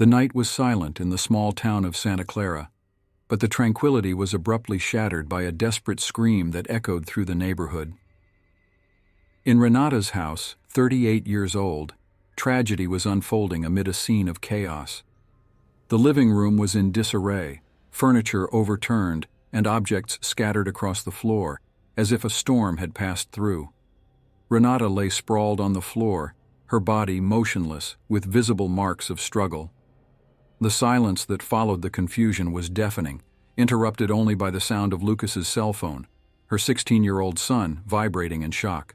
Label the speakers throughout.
Speaker 1: The night was silent in the small town of Santa Clara, but the tranquility was abruptly shattered by a desperate scream that echoed through the neighborhood. In Renata's house, 38 years old, tragedy was unfolding amid a scene of chaos. The living room was in disarray, furniture overturned, and objects scattered across the floor, as if a storm had passed through. Renata lay sprawled on the floor, her body motionless, with visible marks of struggle. The silence that followed the confusion was deafening, interrupted only by the sound of Lucas's cell phone, her 16-year-old son vibrating in shock.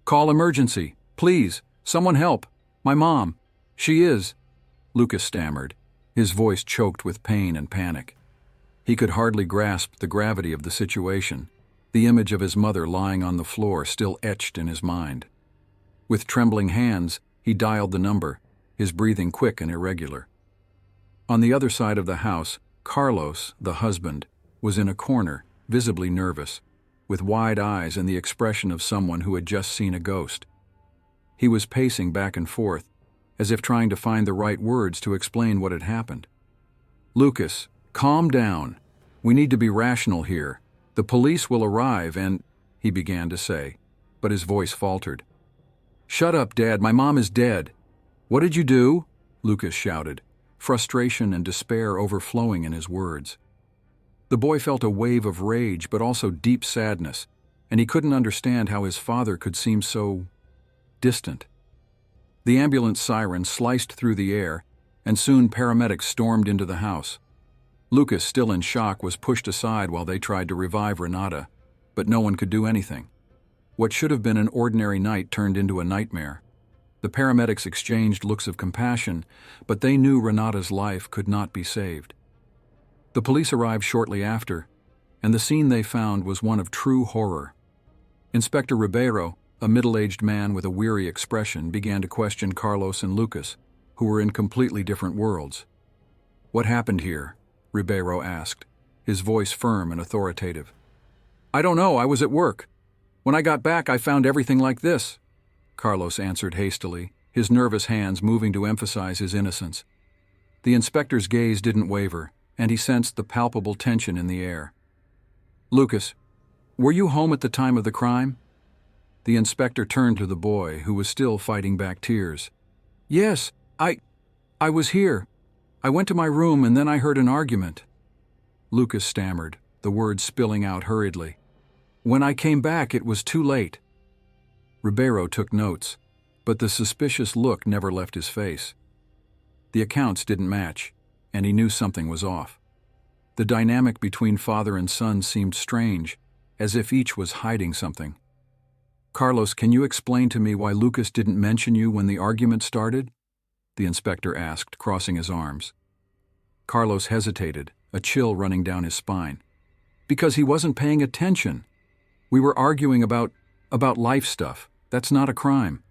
Speaker 1: "Call emergency, please, someone help, my mom, she is," Lucas stammered, his voice choked with pain and panic. He could hardly grasp the gravity of the situation, the image of his mother lying on the floor still etched in his mind. With trembling hands, he dialed the number, his breathing quick and irregular. On the other side of the house, Carlos, the husband, was in a corner, visibly nervous, with wide eyes and the expression of someone who had just seen a ghost. He was pacing back and forth, as if trying to find the right words to explain what had happened. "Lucas, calm down. We need to be rational here. The police will arrive and—" he began to say, but his voice faltered. "Shut up, Dad, my mom is dead." "What did you do?" Lucas shouted, frustration and despair overflowing in his words. The boy felt a wave of rage but also deep sadness, and he couldn't understand how his father could seem so distant. The ambulance siren sliced through the air, and soon paramedics stormed into the house. Lucas, still in shock, was pushed aside while they tried to revive Renata, but no one could do anything. What should have been an ordinary night turned into a nightmare. The paramedics exchanged looks of compassion, but they knew Renata's life could not be saved. The police arrived shortly after, and the scene they found was one of true horror. Inspector Ribeiro, a middle-aged man with a weary expression, began to question Carlos and Lucas, who were in completely different worlds. "What happened here?" Ribeiro asked, his voice firm and authoritative. "I don't know, I was at work. When I got back, I found everything like this," Carlos answered hastily, his nervous hands moving to emphasize his innocence. The inspector's gaze didn't waver, and he sensed the palpable tension in the air. "Lucas, were you home at the time of the crime?" The inspector turned to the boy, who was still fighting back tears. "Yes, I was here. I went to my room and then I heard an argument." Lucas stammered, the words spilling out hurriedly. "When I came back, it was too late." Ribeiro took notes, but the suspicious look never left his face. The accounts didn't match, and he knew something was off. The dynamic between father and son seemed strange, as if each was hiding something. "Carlos, can you explain to me why Lucas didn't mention you when the argument started?" the inspector asked, crossing his arms. Carlos hesitated, a chill running down his spine. "Because he wasn't paying attention. We were arguing about life stuff. That's not a crime."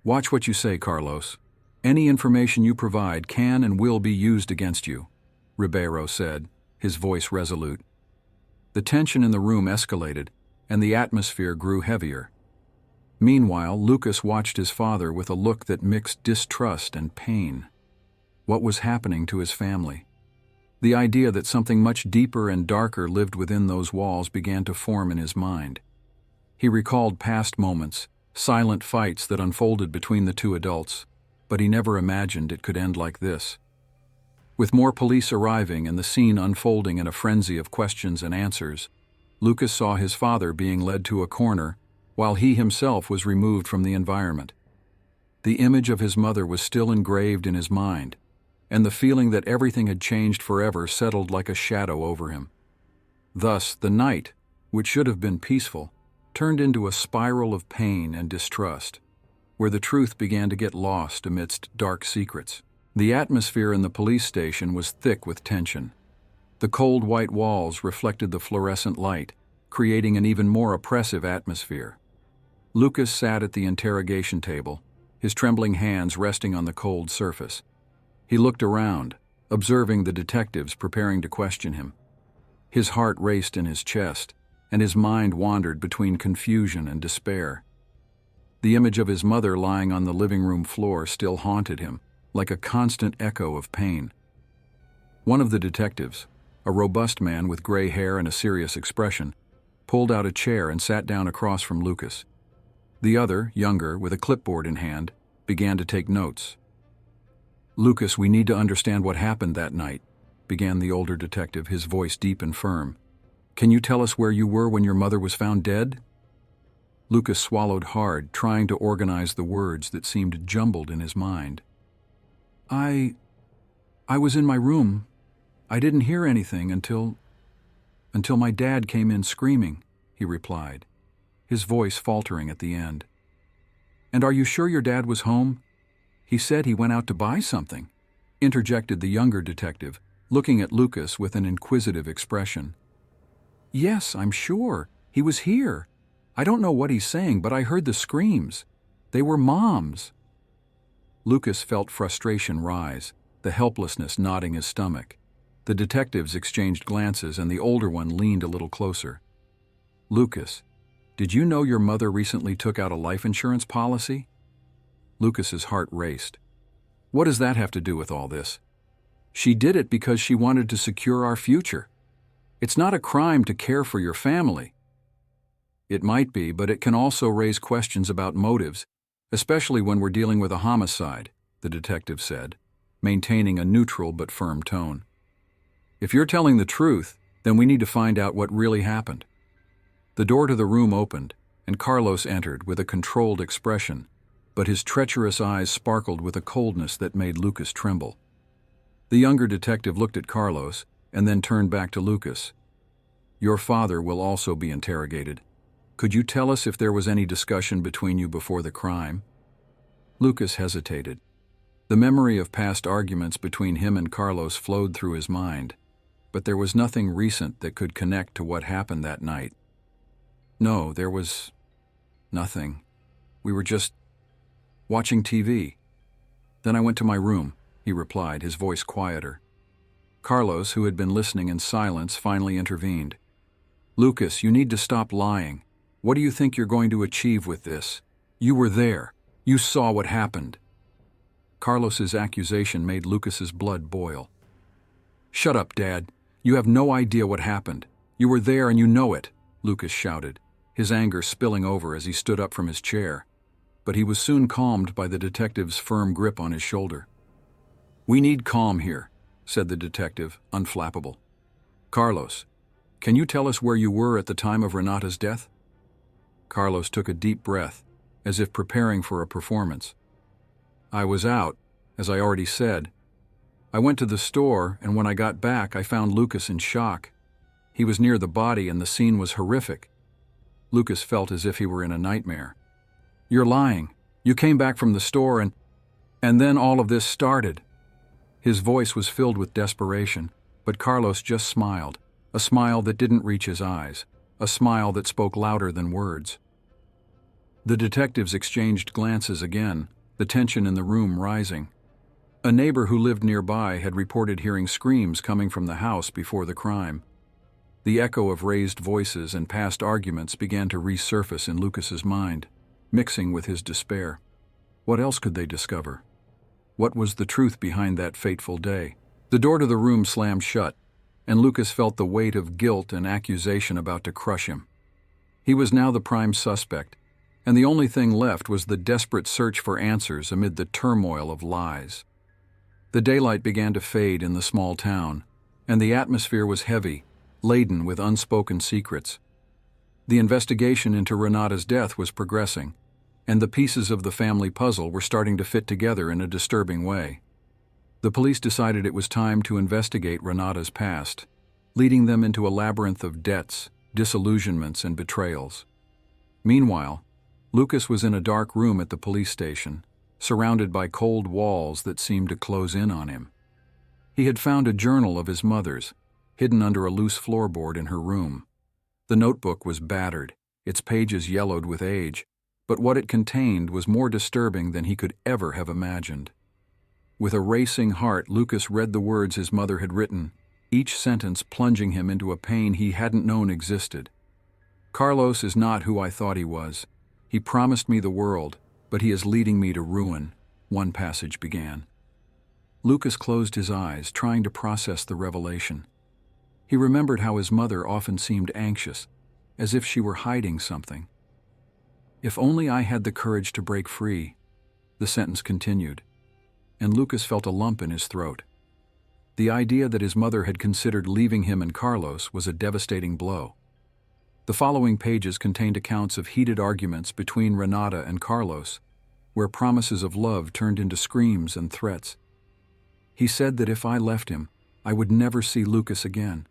Speaker 1: "Watch what you say, Carlos. Any information you provide can and will be used against you," Ribeiro said, his voice resolute. The tension in the room escalated, and the atmosphere grew heavier. Meanwhile, Lucas watched his father with a look that mixed distrust and pain. What was happening to his family? The idea that something much deeper and darker lived within those walls began to form in his mind. He recalled past moments, silent fights that unfolded between the two adults, but he never imagined it could end like this. With more police arriving and the scene unfolding in a frenzy of questions and answers, Lucas saw his father being led to a corner, while he himself was removed from the environment. The image of his mother was still engraved in his mind, and the feeling that everything had changed forever settled like a shadow over him. Thus, the night, which should have been peaceful, turned into a spiral of pain and distrust, where the truth began to get lost amidst dark secrets. The atmosphere in the police station was thick with tension. The cold white walls reflected the fluorescent light, creating an even more oppressive atmosphere. Lucas sat at the interrogation table, his trembling hands resting on the cold surface. He looked around, observing the detectives preparing to question him. His heart raced in his chest, and his mind wandered between confusion and despair. The image of his mother lying on the living room floor still haunted him, like a constant echo of pain. One of the detectives, a robust man with gray hair and a serious expression, pulled out a chair and sat down across from Lucas. The other, younger, with a clipboard in hand, began to take notes. "Lucas, we need to understand what happened that night," began the older detective, his voice deep and firm. "Can you tell us where you were when your mother was found dead?" Lucas swallowed hard, trying to organize the words that seemed jumbled in his mind. I was in my room. I didn't hear anything until my dad came in screaming," he replied, his voice faltering at the end. "And are you sure your dad was home? He said he went out to buy something," interjected the younger detective, looking at Lucas with an inquisitive expression. "Yes, I'm sure. He was here. I don't know what he's saying, but I heard the screams. They were Mom's." Lucas felt frustration rise, the helplessness knotting his stomach. The detectives exchanged glances and the older one leaned a little closer. "Lucas, did you know your mother recently took out a life insurance policy?" Lucas's heart raced. "What does that have to do with all this?" "She did it because she wanted to secure our future. It's not a crime to care for your family." "It might be, but it can also raise questions about motives, especially when we're dealing with a homicide," the detective said, maintaining a neutral but firm tone. "If you're telling the truth, then we need to find out what really happened." The door to the room opened, and Carlos entered with a controlled expression, but his treacherous eyes sparkled with a coldness that made Lucas tremble. The younger detective looked at Carlos and then turned back to Lucas. "Your father will also be interrogated. Could you tell us if there was any discussion between you before the crime?" Lucas hesitated. The memory of past arguments between him and Carlos flowed through his mind, but there was nothing recent that could connect to what happened that night. "No, there was nothing. We were just watching TV. Then I went to my room," he replied, his voice quieter. Carlos, who had been listening in silence, finally intervened. "Lucas, you need to stop lying. What do you think you're going to achieve with this? You were there. You saw what happened." Carlos's accusation made Lucas's blood boil. "Shut up, Dad. You have no idea what happened. You were there and you know it," Lucas shouted, his anger spilling over as he stood up from his chair. But he was soon calmed by the detective's firm grip on his shoulder. "We need calm here," said the detective, unflappable. "Carlos, can you tell us where you were at the time of Renata's death?" Carlos took a deep breath, as if preparing for a performance. "I was out, as I already said. I went to the store, and when I got back, I found Lucas in shock. He was near the body, and the scene was horrific." Lucas felt as if he were in a nightmare. "You're lying. You came back from the store, and then all of this started." His voice was filled with desperation, but Carlos just smiled, a smile that didn't reach his eyes, a smile that spoke louder than words. The detectives exchanged glances again, the tension in the room rising. A neighbor who lived nearby had reported hearing screams coming from the house before the crime. The echo of raised voices and past arguments began to resurface in Lucas's mind, mixing with his despair. What else could they discover? What was the truth behind that fateful day? The door to the room slammed shut, and Lucas felt the weight of guilt and accusation about to crush him. He was now the prime suspect, and the only thing left was the desperate search for answers amid the turmoil of lies. The daylight began to fade in the small town, and the atmosphere was heavy, laden with unspoken secrets. The investigation into Renata's death was progressing, and the pieces of the family puzzle were starting to fit together in a disturbing way. The police decided it was time to investigate Renata's past, leading them into a labyrinth of debts, disillusionments, and betrayals. Meanwhile, Lucas was in a dark room at the police station, surrounded by cold walls that seemed to close in on him. He had found a journal of his mother's, hidden under a loose floorboard in her room. The notebook was battered, its pages yellowed with age, but what it contained was more disturbing than he could ever have imagined. With a racing heart, Lucas read the words his mother had written, each sentence plunging him into a pain he hadn't known existed. "Carlos is not who I thought he was. He promised me the world, but he is leading me to ruin," one passage began. Lucas closed his eyes, trying to process the revelation. He remembered how his mother often seemed anxious, as if she were hiding something. "If only I had the courage to break free," the sentence continued, and Lucas felt a lump in his throat. The idea that his mother had considered leaving him and Carlos was a devastating blow. The following pages contained accounts of heated arguments between Renata and Carlos, where promises of love turned into screams and threats. He said that if I left him, I would never see Lucas again.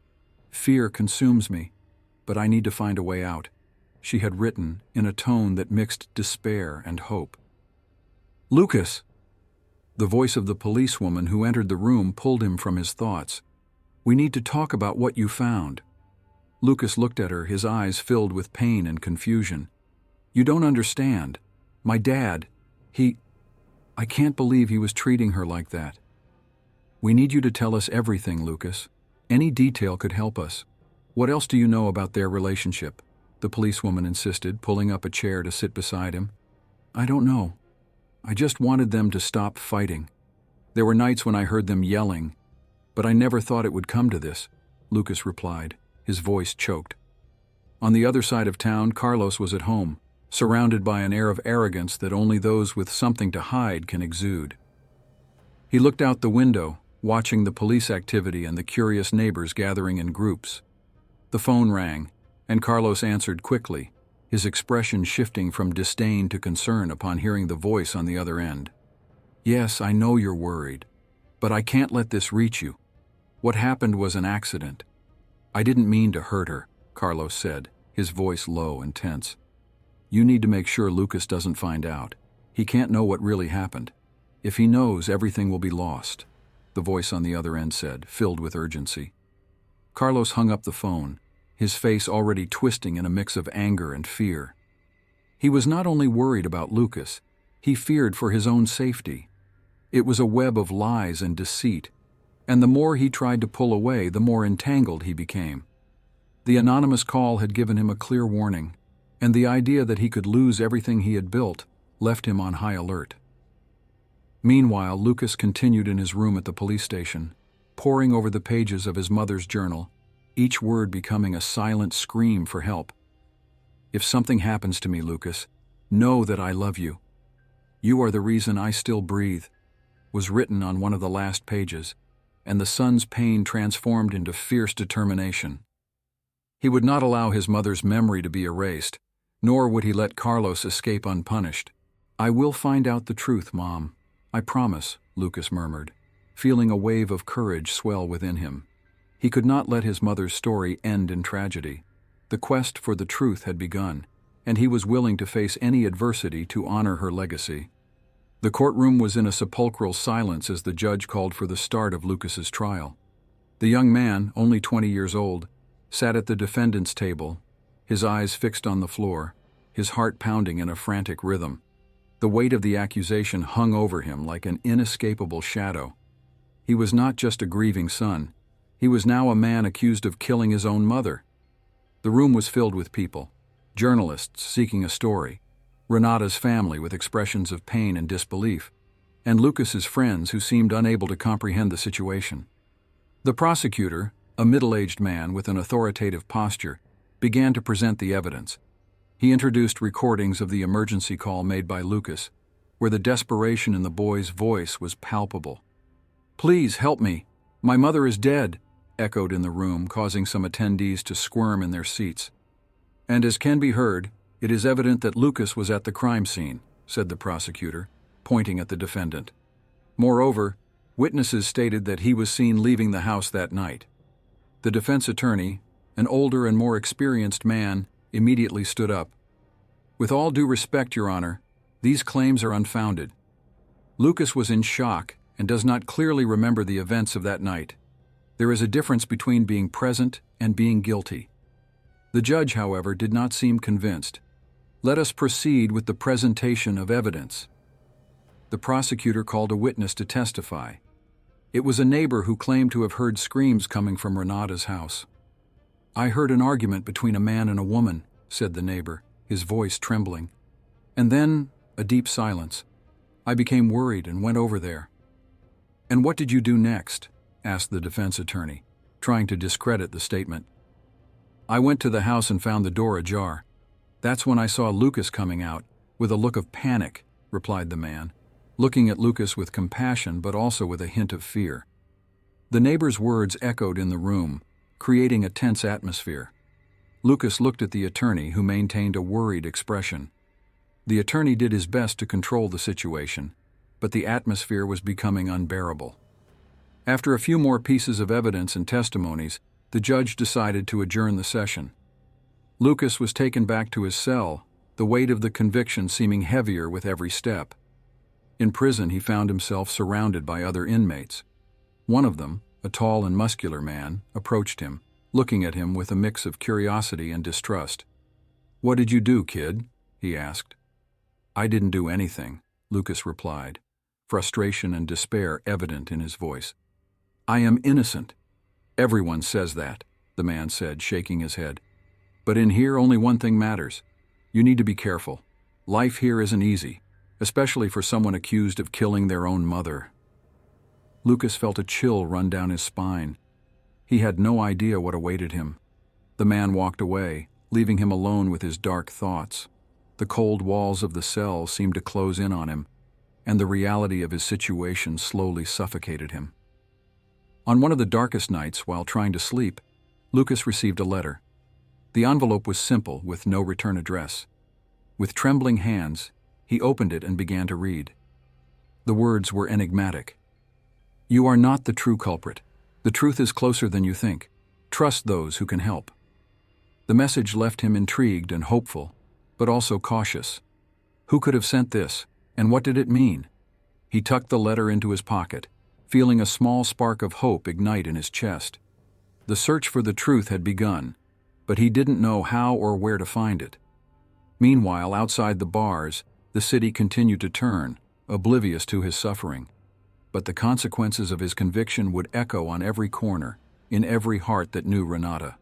Speaker 1: "Fear consumes me, but I need to find a way out," she had written in a tone that mixed despair and hope. "Lucas!" The voice of the policewoman who entered the room pulled him from his thoughts. "We need to talk about what you found." Lucas looked at her, his eyes filled with pain and confusion. "You don't understand. My dad, I can't believe he was treating her like that." "We need you to tell us everything, Lucas. Any detail could help us. What else do you know about their relationship?" the policewoman insisted, pulling up a chair to sit beside him. "I don't know. I just wanted them to stop fighting. There were nights when I heard them yelling, but I never thought it would come to this," Lucas replied, his voice choked. On the other side of town, Carlos was at home, surrounded by an air of arrogance that only those with something to hide can exude. He looked out the window, watching the police activity and the curious neighbors gathering in groups. The phone rang, and Carlos answered quickly, his expression shifting from disdain to concern upon hearing the voice on the other end. "Yes, I know you're worried, but I can't let this reach you. What happened was an accident. I didn't mean to hurt her," Carlos said, his voice low and tense. "You need to make sure Lucas doesn't find out. He can't know what really happened. If he knows, everything will be lost," the voice on the other end said, filled with urgency. Carlos hung up the phone, his face already twisting in a mix of anger and fear. He was not only worried about Lucas, he feared for his own safety. It was a web of lies and deceit, and the more he tried to pull away, the more entangled he became. The anonymous call had given him a clear warning, and the idea that he could lose everything he had built left him on high alert. Meanwhile, Lucas continued in his room at the police station, poring over the pages of his mother's journal, each word becoming a silent scream for help. "If something happens to me, Lucas, know that I love you. You are the reason I still breathe," was written on one of the last pages, and the son's pain transformed into fierce determination. He would not allow his mother's memory to be erased, nor would he let Carlos escape unpunished. "I will find out the truth, Mom. I promise," Lucas murmured, feeling a wave of courage swell within him. He could not let his mother's story end in tragedy. The quest for the truth had begun, and he was willing to face any adversity to honor her legacy. The courtroom was in a sepulchral silence as the judge called for the start of Lucas's trial. The young man, only 20 years old, sat at the defendant's table, his eyes fixed on the floor, his heart pounding in a frantic rhythm. The weight of the accusation hung over him like an inescapable shadow. He was not just a grieving son. He was now a man accused of killing his own mother. The room was filled with people, journalists seeking a story, Renata's family with expressions of pain and disbelief, and Lucas's friends who seemed unable to comprehend the situation. The prosecutor, a middle-aged man with an authoritative posture, began to present the evidence. He introduced recordings of the emergency call made by Lucas, where the desperation in the boy's voice was palpable. "Please help me. My mother is dead," echoed in the room, causing some attendees to squirm in their seats. "And as can be heard, it is evident that Lucas was at the crime scene," said the prosecutor, pointing at the defendant. "Moreover, witnesses stated that he was seen leaving the house that night." The defense attorney, an older and more experienced man, immediately stood up. "With all due respect, Your Honor, these claims are unfounded. Lucas was in shock and does not clearly remember the events of that night. There is a difference between being present and being guilty." The judge, however, did not seem convinced. "Let us proceed with the presentation of evidence." The prosecutor called a witness to testify. It was a neighbor who claimed to have heard screams coming from Renata's house. "I heard an argument between a man and a woman," said the neighbor, his voice trembling. "And then a deep silence. I became worried and went over there." "And what did you do next?" asked the defense attorney, trying to discredit the statement. "I went to the house and found the door ajar. That's when I saw Lucas coming out, with a look of panic," replied the man, looking at Lucas with compassion but also with a hint of fear. The neighbor's words echoed in the room, creating a tense atmosphere. Lucas looked at the attorney, who maintained a worried expression. The attorney did his best to control the situation, but the atmosphere was becoming unbearable. After a few more pieces of evidence and testimonies, the judge decided to adjourn the session. Lucas was taken back to his cell, the weight of the conviction seeming heavier with every step. In prison, he found himself surrounded by other inmates. One of them, a tall and muscular man, approached him, looking at him with a mix of curiosity and distrust. "What did you do, kid?" he asked. "I didn't do anything," Lucas replied, frustration and despair evident in his voice. "I am innocent." "Everyone says that," the man said, shaking his head. "But in here, only one thing matters. You need to be careful. Life here isn't easy, especially for someone accused of killing their own mother." Lucas felt a chill run down his spine. He had no idea what awaited him. The man walked away, leaving him alone with his dark thoughts. The cold walls of the cell seemed to close in on him, and the reality of his situation slowly suffocated him. On one of the darkest nights, while trying to sleep, Lucas received a letter. The envelope was simple, with no return address. With trembling hands, he opened it and began to read. The words were enigmatic. "You are not the true culprit. The truth is closer than you think. Trust those who can help." The message left him intrigued and hopeful, but also cautious. Who could have sent this, and what did it mean? He tucked the letter into his pocket, feeling a small spark of hope ignite in his chest. The search for the truth had begun, but he didn't know how or where to find it. Meanwhile, outside the bars, the city continued to turn, oblivious to his suffering. But the consequences of his conviction would echo on every corner, in every heart that knew Renata.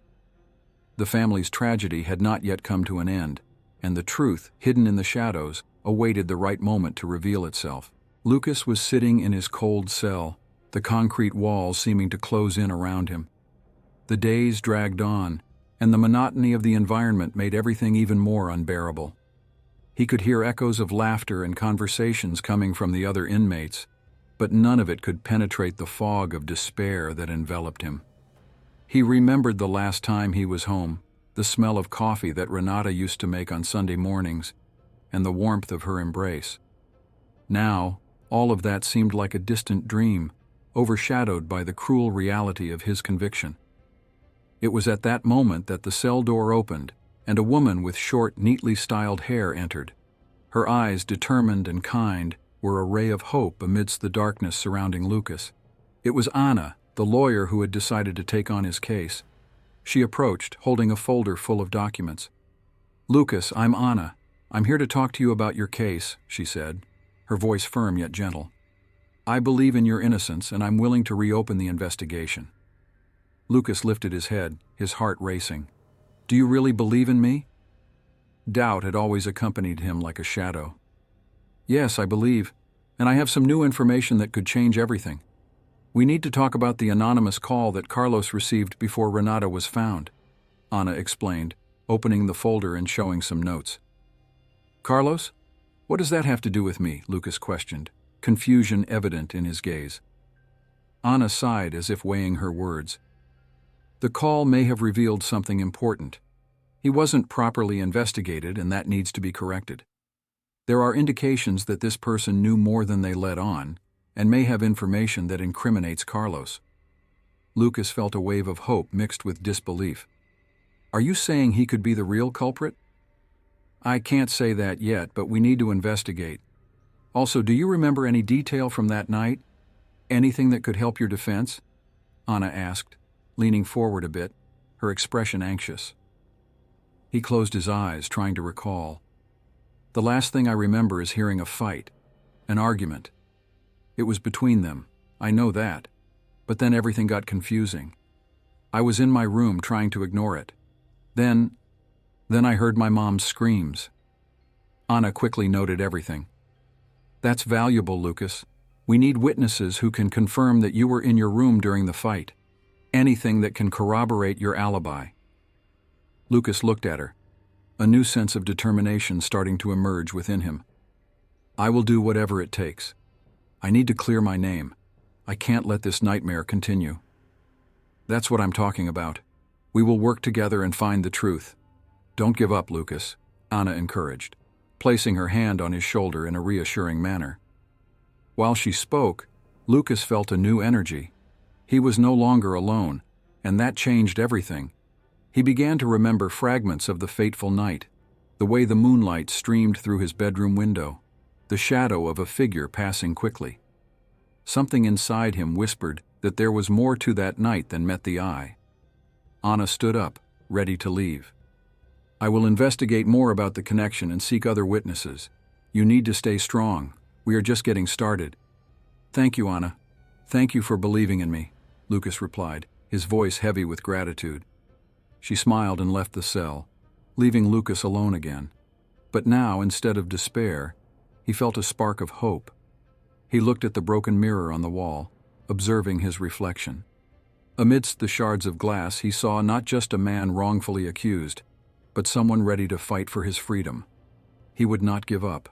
Speaker 1: The family's tragedy had not yet come to an end, and the truth, hidden in the shadows, awaited the right moment to reveal itself. Lucas was sitting in his cold cell, the concrete walls seeming to close in around him. The days dragged on, and the monotony of the environment made everything even more unbearable. He could hear echoes of laughter and conversations coming from the other inmates, but none of it could penetrate the fog of despair that enveloped him. He remembered the last time he was home, the smell of coffee that Renata used to make on Sunday mornings, and the warmth of her embrace. Now, all of that seemed like a distant dream, overshadowed by the cruel reality of his conviction. It was at that moment that the cell door opened, and a woman with short, neatly styled hair entered. Her eyes, determined and kind, were a ray of hope amidst the darkness surrounding Lucas. It was Anna, the lawyer who had decided to take on his case. She approached, holding a folder full of documents. "Lucas, I'm Anna. I'm here to talk to you about your case," she said, her voice firm yet gentle. "I believe in your innocence, and I'm willing to reopen the investigation." Lucas lifted his head, his heart racing. "Do you really believe in me?" Doubt had always accompanied him like a shadow. "Yes, I believe, and I have some new information that could change everything. We need to talk about the anonymous call that Carlos received before Renata was found," Anna explained, opening the folder and showing some notes. "Carlos? What does that have to do with me?" Lucas questioned, confusion evident in his gaze. Anna sighed as if weighing her words. "The call may have revealed something important. He wasn't properly investigated, and that needs to be corrected. There are indications that this person knew more than they let on, and may have information that incriminates Carlos." Lucas felt a wave of hope mixed with disbelief. "Are you saying he could be the real culprit?" "I can't say that yet, but we need to investigate. Also, do you remember any detail from that night? Anything that could help your defense?" Anna asked, leaning forward a bit, her expression anxious. He closed his eyes, trying to recall. "The last thing I remember is hearing a fight, an argument. It was between them, I know that, but then everything got confusing. I was in my room trying to ignore it. Then I heard my mom's screams." Anna quickly noted everything. "That's valuable, Lucas. We need witnesses who can confirm that you were in your room during the fight. Anything that can corroborate your alibi." Lucas looked at her, a new sense of determination starting to emerge within him. "I will do whatever it takes. I need to clear my name. I can't let this nightmare continue." "That's what I'm talking about. We will work together and find the truth. Don't give up, Lucas," Anna encouraged, placing her hand on his shoulder in a reassuring manner. While she spoke, Lucas felt a new energy. He was no longer alone, and that changed everything. He began to remember fragments of the fateful night, the way the moonlight streamed through his bedroom window, the shadow of a figure passing quickly. Something inside him whispered that there was more to that night than met the eye. Anna stood up, ready to leave. "I will investigate more about the connection and seek other witnesses. You need to stay strong. We are just getting started." "Thank you, Anna. Thank you for believing in me," Lucas replied, his voice heavy with gratitude. She smiled and left the cell, leaving Lucas alone again. But now, instead of despair, he felt a spark of hope. He looked at the broken mirror on the wall, observing his reflection. Amidst the shards of glass, he saw not just a man wrongfully accused, but someone ready to fight for his freedom. He would not give up.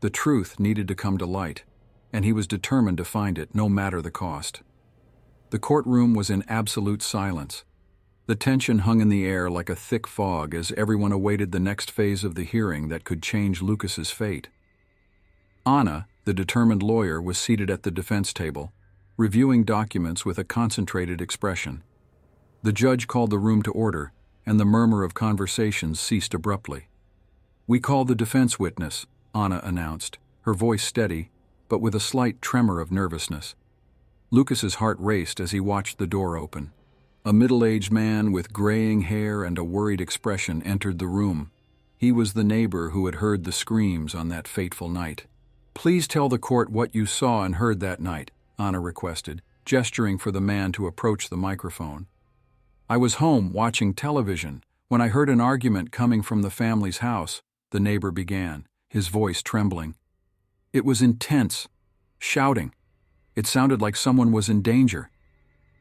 Speaker 1: The truth needed to come to light, and he was determined to find it, no matter the cost. The courtroom was in absolute silence. The tension hung in the air like a thick fog as everyone awaited the next phase of the hearing that could change Lucas's fate. Anna, the determined lawyer, was seated at the defense table, reviewing documents with a concentrated expression. The judge called the room to order, and the murmur of conversations ceased abruptly. "We call the defense witness," Anna announced, her voice steady, but with a slight tremor of nervousness. Lucas's heart raced as he watched the door open. A middle-aged man with graying hair and a worried expression entered the room. He was the neighbor who had heard the screams on that fateful night. "Please tell the court what you saw and heard that night," Anna requested, gesturing for the man to approach the microphone. "I was home watching television when I heard an argument coming from the family's house," the neighbor began, his voice trembling. "It was intense, shouting. It sounded like someone was in danger.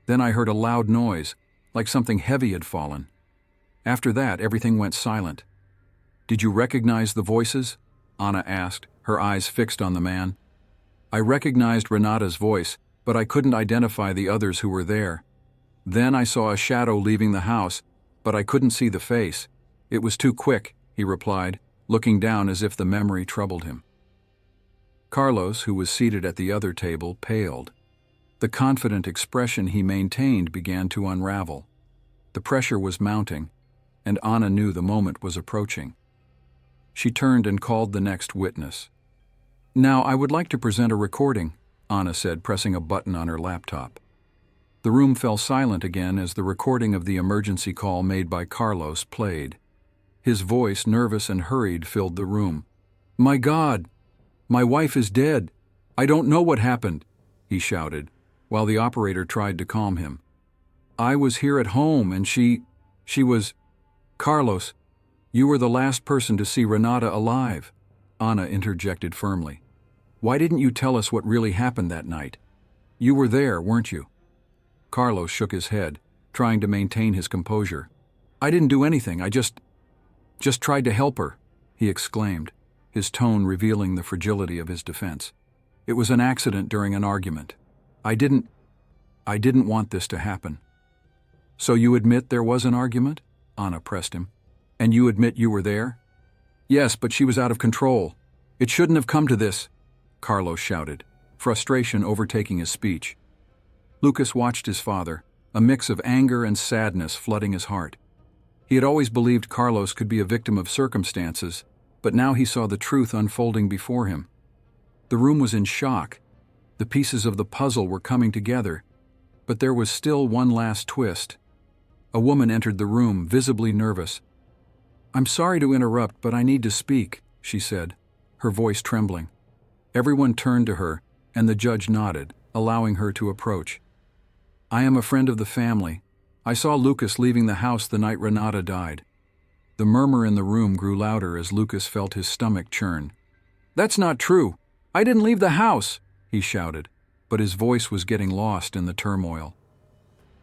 Speaker 1: Then I heard a loud noise, like something heavy had fallen. After that, everything went silent." "Did you recognize the voices?" Anna asked, her eyes fixed on the man. "I recognized Renata's voice, but I couldn't identify the others who were there. Then I saw a shadow leaving the house, but I couldn't see the face. It was too quick," he replied, looking down as if the memory troubled him. Carlos, who was seated at the other table, paled. The confident expression he maintained began to unravel. The pressure was mounting, and Anna knew the moment was approaching. She turned and called the next witness. "Now, I would like to present a recording," Anna said, pressing a button on her laptop. The room fell silent again as the recording of the emergency call made by Carlos played. His voice, nervous and hurried, filled the room. "My God! My wife is dead! I don't know what happened!" he shouted, while the operator tried to calm him. "I was here at home and she was... Carlos, you were the last person to see Renata alive," Anna interjected firmly. "Why didn't you tell us what really happened that night? You were there, weren't you?" Carlos shook his head, trying to maintain his composure. "I didn't do anything, I just tried to help her," he exclaimed, his tone revealing the fragility of his defense. "It was an accident during an argument. I didn't want this to happen." "So you admit there was an argument?" Anna pressed him. "And you admit you were there?" "Yes, but she was out of control. It shouldn't have come to this," Carlos shouted, frustration overtaking his speech. Lucas watched his father, a mix of anger and sadness flooding his heart. He had always believed Carlos could be a victim of circumstances, but now he saw the truth unfolding before him. The room was in shock. The pieces of the puzzle were coming together, but there was still one last twist. A woman entered the room, visibly nervous. "I'm sorry to interrupt, but I need to speak," she said, her voice trembling. Everyone turned to her, and the judge nodded, allowing her to approach. "I am a friend of the family. I saw Lucas leaving the house the night Renata died." The murmur in the room grew louder as Lucas felt his stomach churn. "That's not true. I didn't leave the house," he shouted, but his voice was getting lost in the turmoil.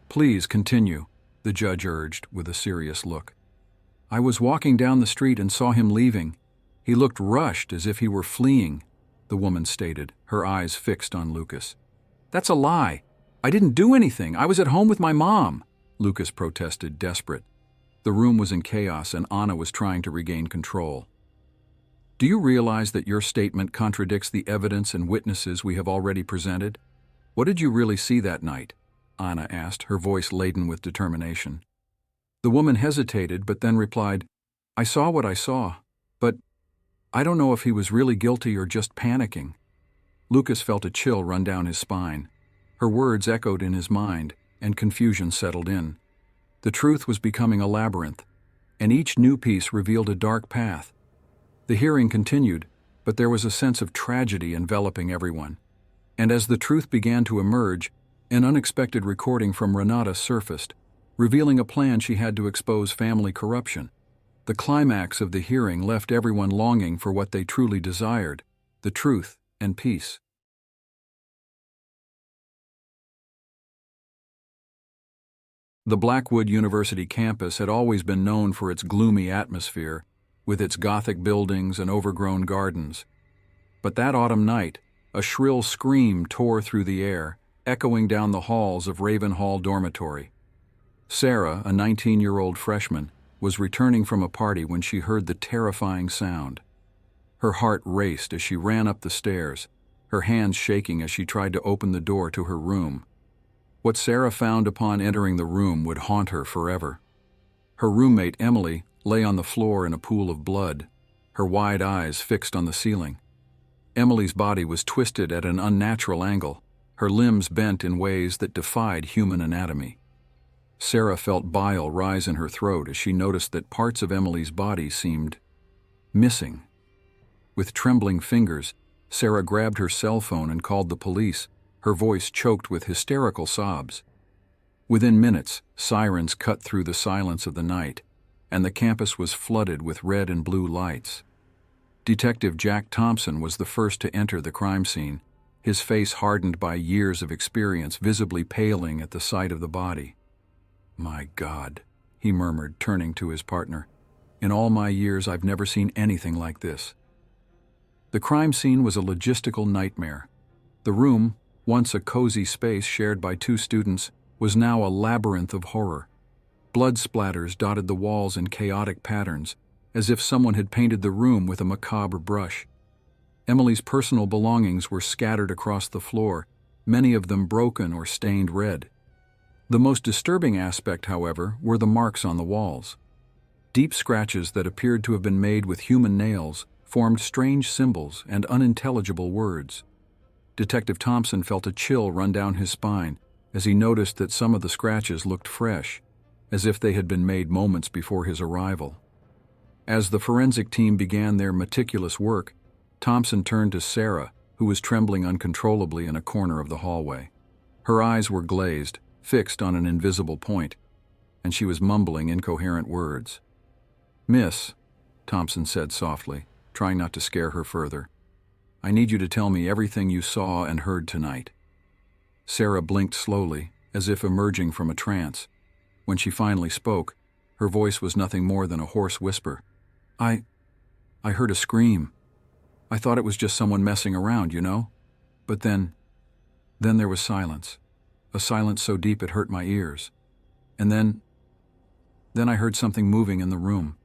Speaker 1: "Please continue," the judge urged with a serious look. "I was walking down the street and saw him leaving. He looked rushed, as if he were fleeing," the woman stated, her eyes fixed on Lucas. "That's a lie. I didn't do anything. I was at home with my mom," Lucas protested, desperate. The room was in chaos and Anna was trying to regain control. "Do you realize that your statement contradicts the evidence and witnesses we have already presented? What did you really see that night?" Anna asked, her voice laden with determination. The woman hesitated but then replied, "I saw what I saw, but I don't know if he was really guilty or just panicking." Lucas felt a chill run down his spine. Her words echoed in his mind, and confusion settled in. The truth was becoming a labyrinth, and each new piece revealed a dark path. The hearing continued, but there was a sense of tragedy enveloping everyone. And as the truth began to emerge, an unexpected recording from Renata surfaced, revealing a plan she had to expose family corruption. The climax of the hearing left everyone longing for what they truly desired: the truth and peace. The Blackwood University campus had always been known for its gloomy atmosphere, with its Gothic buildings and overgrown gardens. But that autumn night, a shrill scream tore through the air, echoing down the halls of Ravenhall Dormitory. Sarah, a 19-year-old freshman, was returning from a party when she heard the terrifying sound. Her heart raced as she ran up the stairs, her hands shaking as she tried to open the door to her room. What Sarah found upon entering the room would haunt her forever. Her roommate, Emily, lay on the floor in a pool of blood, her wide eyes fixed on the ceiling. Emily's body was twisted at an unnatural angle, her limbs bent in ways that defied human anatomy. Sarah felt bile rise in her throat as she noticed that parts of Emily's body seemed missing. With trembling fingers, Sarah grabbed her cell phone and called the police, her voice choked with hysterical sobs. Within minutes, sirens cut through the silence of the night, and the campus was flooded with red and blue lights. Detective Jack Thompson was the first to enter the crime scene, his face hardened by years of experience visibly paling at the sight of the body. "My God," he murmured, turning to his partner. "In all my years, I've never seen anything like this." The crime scene was a logistical nightmare. The room, once a cozy space shared by two students, was now a labyrinth of horror. Blood splatters dotted the walls in chaotic patterns, as if someone had painted the room with a macabre brush. Emily's personal belongings were scattered across the floor, many of them broken or stained red. The most disturbing aspect, however, were the marks on the walls. Deep scratches that appeared to have been made with human nails formed strange symbols and unintelligible words. Detective Thompson felt a chill run down his spine as he noticed that some of the scratches looked fresh, as if they had been made moments before his arrival. As the forensic team began their meticulous work, Thompson turned to Sarah, who was trembling uncontrollably in a corner of the hallway. Her eyes were glazed, fixed on an invisible point, and she was mumbling incoherent words. "Miss," Thompson said softly, trying not to scare her further, "I need you to tell me everything you saw and heard tonight." Sarah blinked slowly, as if emerging from a trance. When she finally spoke, her voice was nothing more than a hoarse whisper. I heard a scream. I thought it was just someone messing around, you know? But then there was silence. A silence so deep it hurt my ears. And then I heard something moving in the room.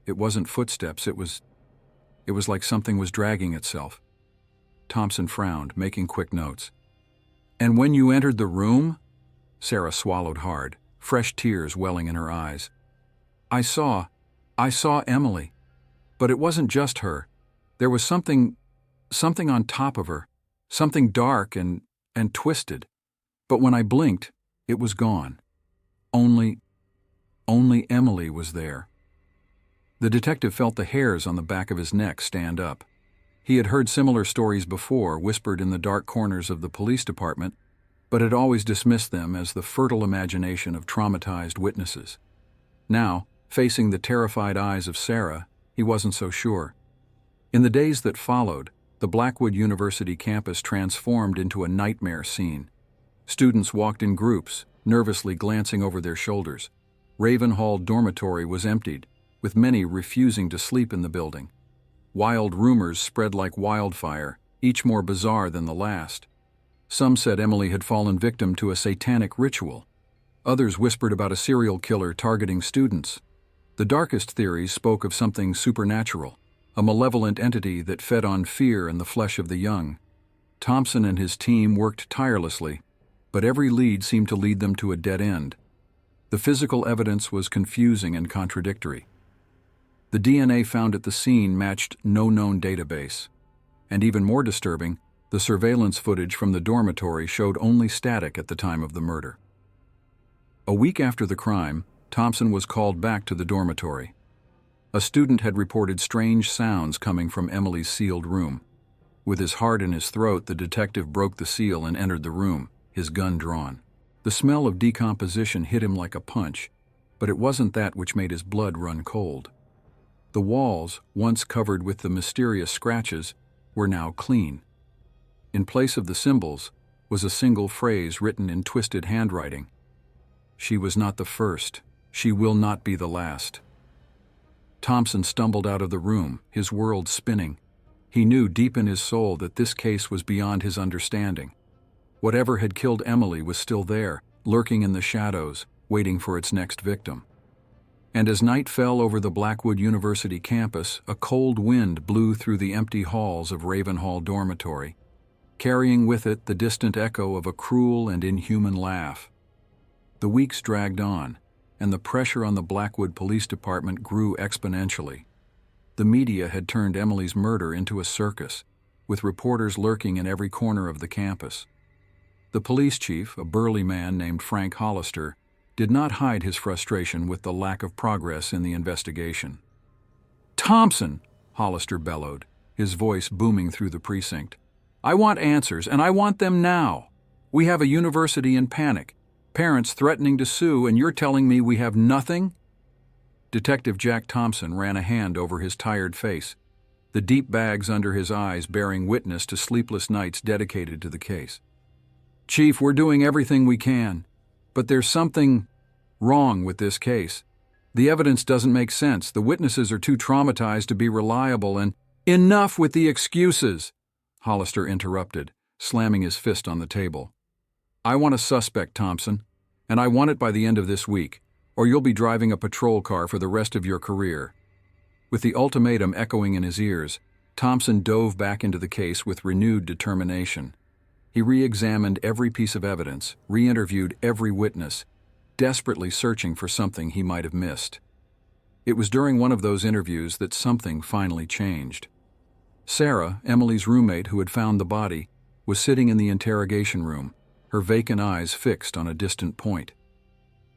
Speaker 1: It wasn't footsteps, it was like something was dragging itself." Thompson frowned, making quick notes. "And when you entered the room?" Sarah swallowed hard, fresh tears welling in her eyes. I saw Emily. But it wasn't just her. There was something on top of her, something dark and twisted. But when I blinked, it was gone. Only Emily was there." The detective felt the hairs on the back of his neck stand up. He had heard similar stories before, whispered in the dark corners of the police department, but had always dismissed them as the fertile imagination of traumatized witnesses. Now, facing the terrified eyes of Sarah, he wasn't so sure. In the days that followed, the Blackwood University campus transformed into a nightmare scene. Students walked in groups, nervously glancing over their shoulders. Ravenhall dormitory was emptied, with many refusing to sleep in the building. Wild rumors spread like wildfire, each more bizarre than the last. Some said Emily had fallen victim to a satanic ritual. Others whispered about a serial killer targeting students. The darkest theories spoke of something supernatural, a malevolent entity that fed on fear and the flesh of the young. Thompson and his team worked tirelessly, but every lead seemed to lead them to a dead end. The physical evidence was confusing and contradictory. The DNA found at the scene matched no known database. And even more disturbing, the surveillance footage from the dormitory showed only static at the time of the murder. A week after the crime, Thompson was called back to the dormitory. A student had reported strange sounds coming from Emily's sealed room. With his heart in his throat, the detective broke the seal and entered the room, his gun drawn. The smell of decomposition hit him like a punch, but it wasn't that which made his blood run cold. The walls, once covered with the mysterious scratches, were now clean. In place of the symbols was a single phrase written in twisted handwriting. "She was not the first. She will not be the last." Thompson stumbled out of the room, his world spinning. He knew deep in his soul that this case was beyond his understanding. Whatever had killed Emily was still there, lurking in the shadows, waiting for its next victim. And as night fell over the Blackwood University campus, a cold wind blew through the empty halls of Ravenhall Dormitory, carrying with it the distant echo of a cruel and inhuman laugh. The weeks dragged on, and the pressure on the Blackwood Police Department grew exponentially. The media had turned Emily's murder into a circus, with reporters lurking in every corner of the campus. The police chief, a burly man named Frank Hollister, did not hide his frustration with the lack of progress in the investigation. "Thompson," Hollister bellowed, his voice booming through the precinct, "I want answers, and I want them now. We have a university in panic, parents threatening to sue, and you're telling me we have nothing?" Detective Jack Thompson ran a hand over his tired face, the deep bags under his eyes bearing witness to sleepless nights dedicated to the case. "Chief, we're doing everything we can, but there's something wrong with this case. The evidence doesn't make sense. The witnesses are too traumatized to be reliable, and—" "Enough with the excuses," Hollister interrupted, slamming his fist on the table. "I want a suspect, Thompson, and I want it by the end of this week, or you'll be driving a patrol car for the rest of your career." With the ultimatum echoing in his ears, Thompson dove back into the case with renewed determination. He re-examined every piece of evidence, re-interviewed every witness, desperately searching for something he might have missed. It was during one of those interviews that something finally changed. Sarah, Emily's roommate who had found the body, was sitting in the interrogation room, her vacant eyes fixed on a distant point.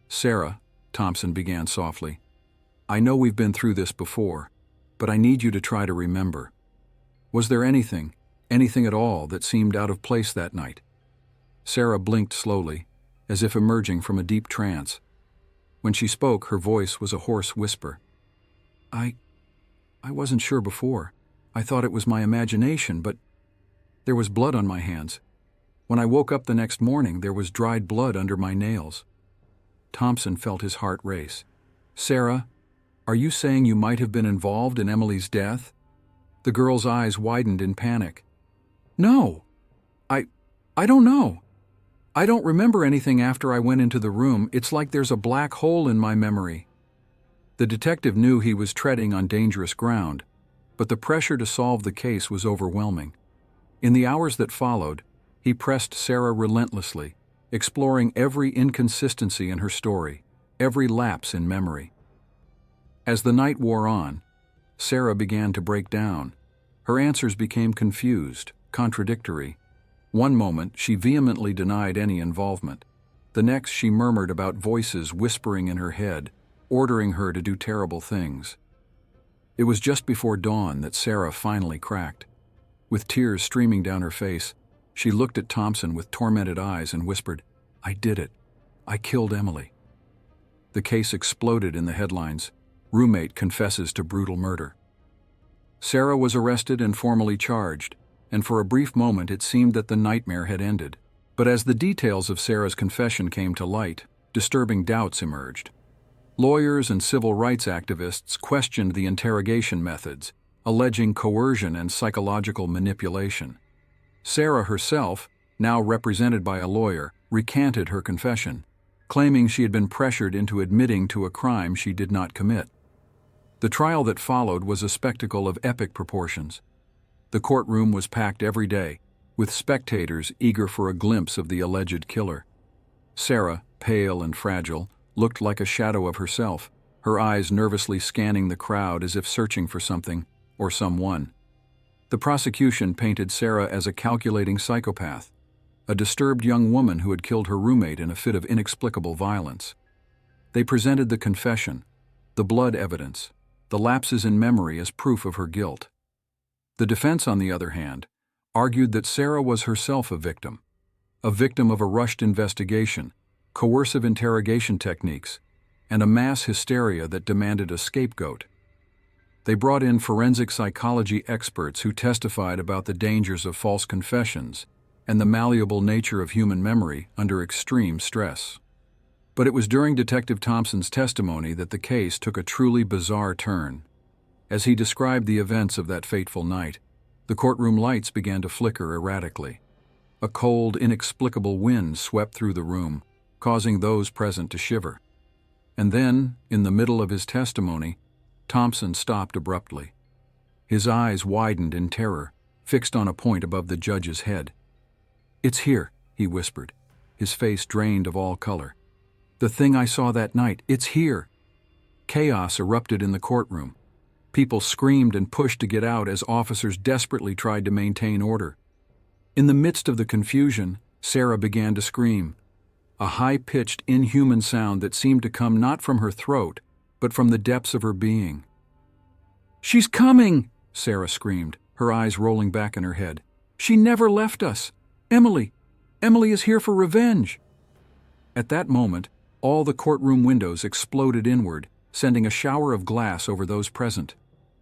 Speaker 1: "Sarah," Thompson began softly, "I know we've been through this before, but I need you to try to remember. Was there anything at all that seemed out of place that night?" Sarah blinked slowly, as if emerging from a deep trance. When she spoke, her voice was a hoarse whisper. I wasn't sure before. I thought it was my imagination, but there was blood on my hands. When I woke up the next morning, there was dried blood under my nails." Thompson felt his heart race. "Sarah, are you saying you might have been involved in Emily's death?" The girl's eyes widened in panic. "No. I don't know. I don't remember anything after I went into the room. It's like there's a black hole in my memory." The detective knew he was treading on dangerous ground, but the pressure to solve the case was overwhelming. In the hours that followed, he pressed Sarah relentlessly, exploring every inconsistency in her story, every lapse in memory. As the night wore on, Sarah began to break down. Her answers became confused, contradictory. One moment, she vehemently denied any involvement. The next, she murmured about voices whispering in her head, ordering her to do terrible things. It was just before dawn that Sarah finally cracked. With tears streaming down her face, she looked at Thompson with tormented eyes and whispered, "I did it. I killed Emily." The case exploded in the headlines. "Roommate confesses to brutal murder." Sarah was arrested and formally charged, and for a brief moment it seemed that the nightmare had ended. But as the details of Sarah's confession came to light, disturbing doubts emerged. Lawyers and civil rights activists questioned the interrogation methods, alleging coercion and psychological manipulation. Sarah herself, now represented by a lawyer, recanted her confession, claiming she had been pressured into admitting to a crime she did not commit. The trial that followed was a spectacle of epic proportions. The courtroom was packed every day, with spectators eager for a glimpse of the alleged killer. Sarah, pale and fragile, looked like a shadow of herself, her eyes nervously scanning the crowd as if searching for something or someone. The prosecution painted Sarah as a calculating psychopath, a disturbed young woman who had killed her roommate in a fit of inexplicable violence. They presented the confession, the blood evidence, the lapses in memory as proof of her guilt. The defense, on the other hand, argued that Sarah was herself a victim of a rushed investigation, coercive interrogation techniques, and a mass hysteria that demanded a scapegoat. They brought in forensic psychology experts who testified about the dangers of false confessions and the malleable nature of human memory under extreme stress. But it was during Detective Thompson's testimony that the case took a truly bizarre turn. As he described the events of that fateful night, the courtroom lights began to flicker erratically. A cold, inexplicable wind swept through the room, causing those present to shiver. And then, in the middle of his testimony, Thompson stopped abruptly. His eyes widened in terror, fixed on a point above the judge's head. "It's here," he whispered, his face drained of all color. "The thing I saw that night, it's here." Chaos erupted in the courtroom. People screamed and pushed to get out as officers desperately tried to maintain order. In the midst of the confusion, Sarah began to scream, a high-pitched, inhuman sound that seemed to come not from her throat, but from the depths of her being. "She's coming!" Sarah screamed, her eyes rolling back in her head. "She never left us! Emily is here for revenge!" At that moment, all the courtroom windows exploded inward, sending a shower of glass over those present.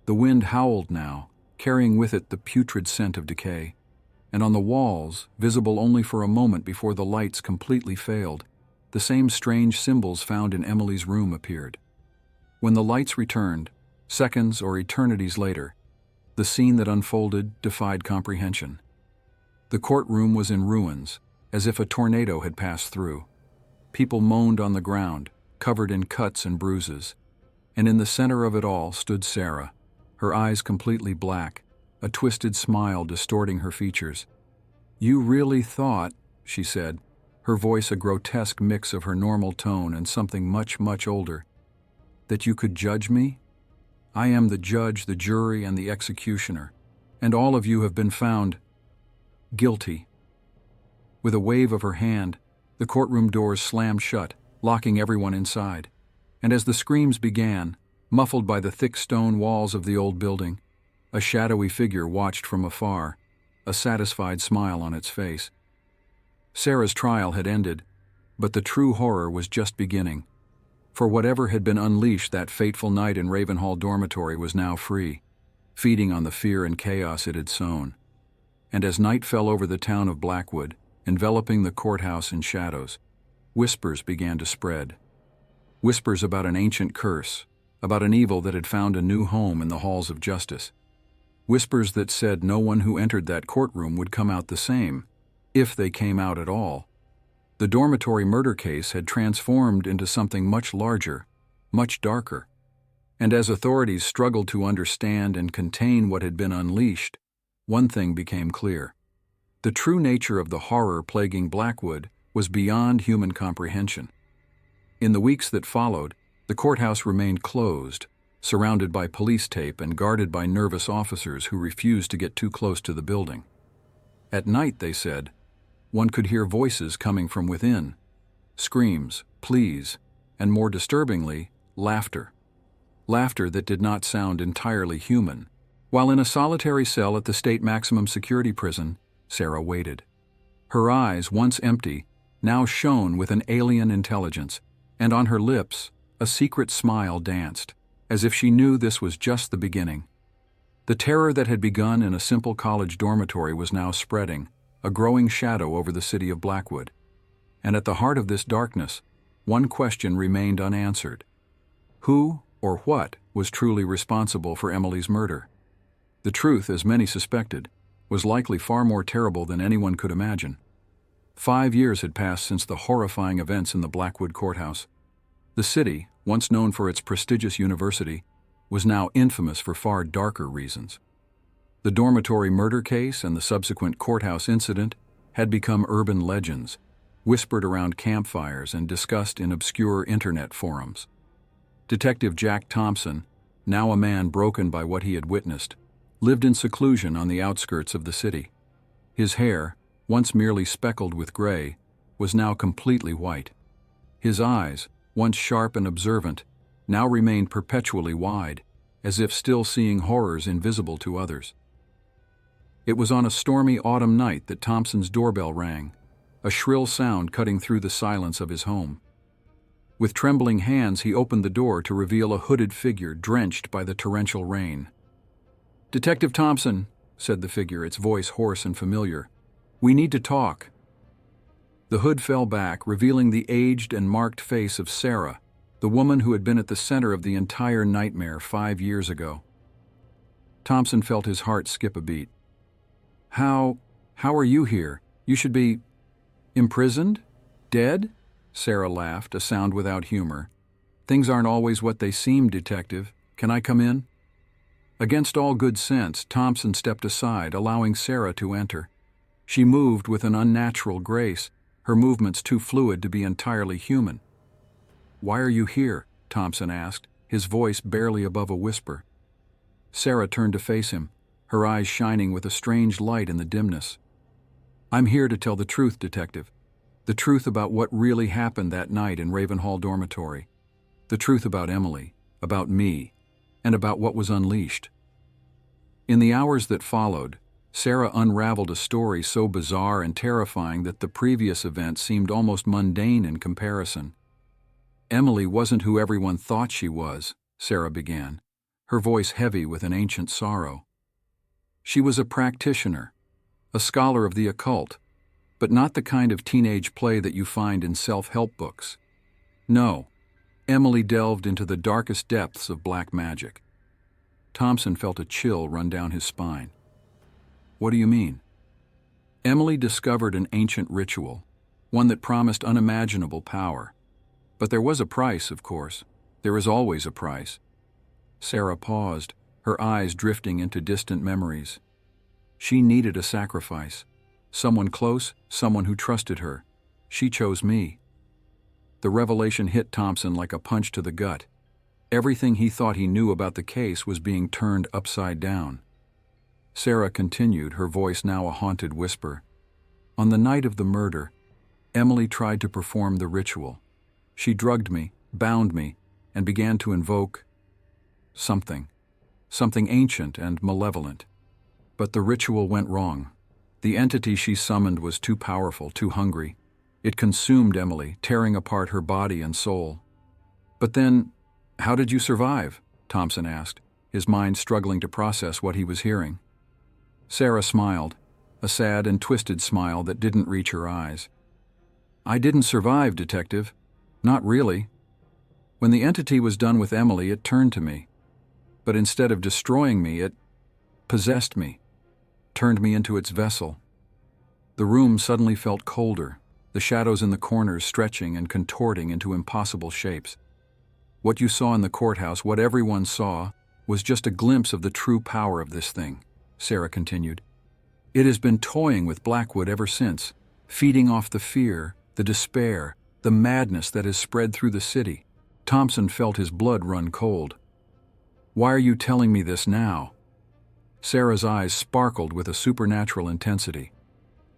Speaker 1: The wind howled now, carrying with it the putrid scent of decay. And on the walls, visible only for a moment before the lights completely failed, the same strange symbols found in Emily's room appeared. When the lights returned, seconds or eternities later, the scene that unfolded defied comprehension. The courtroom was in ruins, as if a tornado had passed through. People moaned on the ground, covered in cuts and bruises. And in the center of it all stood Sarah, her eyes completely black, a twisted smile distorting her features. "You really thought," she said, her voice a grotesque mix of her normal tone and something much, much older, "that you could judge me? I am the judge, the jury, and the executioner, and all of you have been found guilty." With a wave of her hand, the courtroom doors slammed shut, locking everyone inside. And as the screams began, muffled by the thick stone walls of the old building, a shadowy figure watched from afar, a satisfied smile on its face. Sarah's trial had ended, but the true horror was just beginning. For whatever had been unleashed that fateful night in Ravenhall dormitory was now free, feeding on the fear and chaos it had sown. And as night fell over the town of Blackwood, enveloping the courthouse in shadows, whispers began to spread. Whispers about an ancient curse, about an evil that had found a new home in the halls of justice. Whispers that said no one who entered that courtroom would come out the same, if they came out at all. The dormitory murder case had transformed into something much larger, much darker. And as authorities struggled to understand and contain what had been unleashed, one thing became clear. The true nature of the horror plaguing Blackwood was beyond human comprehension. In the weeks that followed, the courthouse remained closed, surrounded by police tape and guarded by nervous officers who refused to get too close to the building. At night, they said, one could hear voices coming from within, screams, pleas, and more disturbingly, laughter. Laughter that did not sound entirely human. While in a solitary cell at the state maximum security prison, Sarah waited. Her eyes, once empty, now shone with an alien intelligence, and on her lips, a secret smile danced, as if she knew this was just the beginning. The terror that had begun in a simple college dormitory was now spreading, a growing shadow over the city of Blackwood. And at the heart of this darkness, one question remained unanswered. Who or what was truly responsible for Emily's murder? The truth, as many suspected, was likely far more terrible than anyone could imagine. 5 years had passed since the horrifying events in the Blackwood courthouse. The city, once known for its prestigious university, was now infamous for far darker reasons. The dormitory murder case and the subsequent courthouse incident had become urban legends, whispered around campfires and discussed in obscure internet forums. Detective Jack Thompson, now a man broken by what he had witnessed, lived in seclusion on the outskirts of the city. His hair, once merely speckled with gray, was now completely white. His eyes, once sharp and observant, now remained perpetually wide, as if still seeing horrors invisible to others. It was on a stormy autumn night that Thompson's doorbell rang, a shrill sound cutting through the silence of his home. With trembling hands, he opened the door to reveal a hooded figure drenched by the torrential rain. "Detective Thompson," said the figure, its voice hoarse and familiar. "We need to talk." The hood fell back, revealing the aged and marked face of Sarah, the woman who had been at the center of the entire nightmare 5 years ago. Thompson felt his heart skip a beat. How are you here? You should be imprisoned? Dead?" Sarah laughed, a sound without humor. "Things aren't always what they seem, Detective. Can I come in?" Against all good sense, Thompson stepped aside, allowing Sarah to enter. She moved with an unnatural grace, her movements too fluid to be entirely human. "Why are you here?" Thompson asked, his voice barely above a whisper. Sarah turned to face him, her eyes shining with a strange light in the dimness. "I'm here to tell the truth, Detective. The truth about what really happened that night in Ravenhall Dormitory. The truth about Emily, about me, and about what was unleashed." In the hours that followed, Sarah unraveled a story so bizarre and terrifying that the previous event seemed almost mundane in comparison. "Emily wasn't who everyone thought she was," Sarah began, her voice heavy with an ancient sorrow. "She was a practitioner, a scholar of the occult, but not the kind of teenage play that you find in self-help books. No, Emily delved into the darkest depths of black magic." Thompson felt a chill run down his spine. "What do you mean?" "Emily discovered an ancient ritual, one that promised unimaginable power. But there was a price, of course. There is always a price." Sarah paused, her eyes drifting into distant memories. She needed a sacrifice. Someone close, someone who trusted her. She chose me. The revelation hit Thompson like a punch to the gut. Everything he thought he knew about the case was being turned upside down. Sarah continued, her voice now a haunted whisper. "On the night of the murder, Emily tried to perform the ritual. She drugged me, bound me, and began to invoke something ancient and malevolent. But the ritual went wrong. The entity she summoned was too powerful, too hungry. It consumed Emily, tearing apart her body and soul." "But then, how did you survive?" Thompson asked, his mind struggling to process what he was hearing. Sarah smiled, a sad and twisted smile that didn't reach her eyes. "I didn't survive, Detective. Not really. When the entity was done with Emily, it turned to me. But instead of destroying me, it possessed me, turned me into its vessel." The room suddenly felt colder, the shadows in the corners stretching and contorting into impossible shapes. "What you saw in the courthouse, what everyone saw, was just a glimpse of the true power of this thing," Sarah continued. "It has been toying with Blackwood ever since, feeding off the fear, the despair, the madness that has spread through the city." Thompson felt his blood run cold. "Why are you telling me this now?" Sarah's eyes sparkled with a supernatural intensity.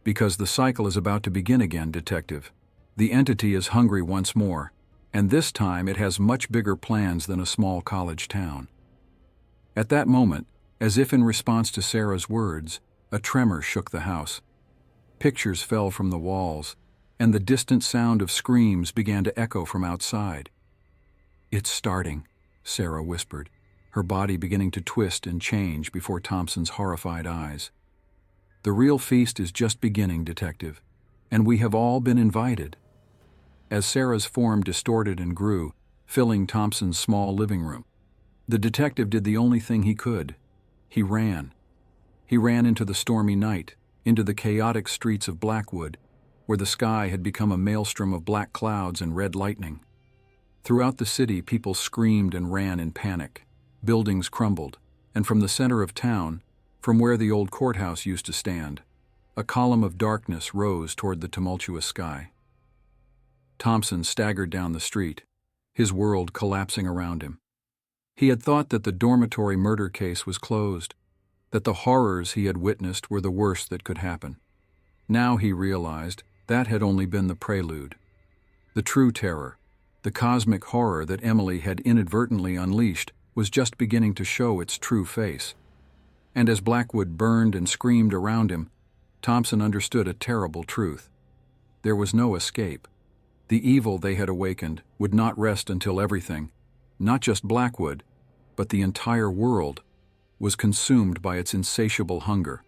Speaker 1: "Because the cycle is about to begin again, Detective. The entity is hungry once more, and this time it has much bigger plans than a small college town." At that moment, as if in response to Sarah's words, a tremor shook the house. Pictures fell from the walls, and the distant sound of screams began to echo from outside. "It's starting," Sarah whispered, her body beginning to twist and change before Thompson's horrified eyes. "The real feast is just beginning, Detective, and we have all been invited." As Sarah's form distorted and grew, filling Thompson's small living room, the detective did the only thing he could. He ran. He ran into the stormy night, into the chaotic streets of Blackwood, where the sky had become a maelstrom of black clouds and red lightning. Throughout the city, people screamed and ran in panic. Buildings crumbled, and from the center of town, from where the old courthouse used to stand, a column of darkness rose toward the tumultuous sky. Thompson staggered down the street, his world collapsing around him. He had thought that the dormitory murder case was closed, that the horrors he had witnessed were the worst that could happen. Now he realized that had only been the prelude. The true terror, the cosmic horror that Emily had inadvertently unleashed, was just beginning to show its true face. And as Blackwood burned and screamed around him, Thompson understood a terrible truth. There was no escape. The evil they had awakened would not rest until everything, not just Blackwood, but the entire world, was consumed by its insatiable hunger.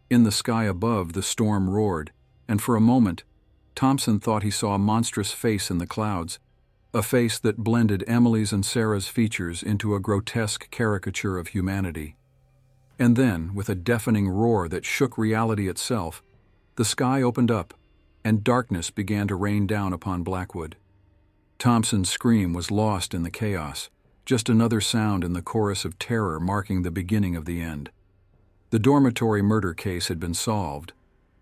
Speaker 1: In the sky above, the storm roared, and for a moment, Thompson thought he saw a monstrous face in the clouds, a face that blended Emily's and Sarah's features into a grotesque caricature of humanity. And then, with a deafening roar that shook reality itself, the sky opened up, and darkness began to rain down upon Blackwood. Thompson's scream was lost in the chaos, just another sound in the chorus of terror marking the beginning of the end. The dormitory murder case had been solved,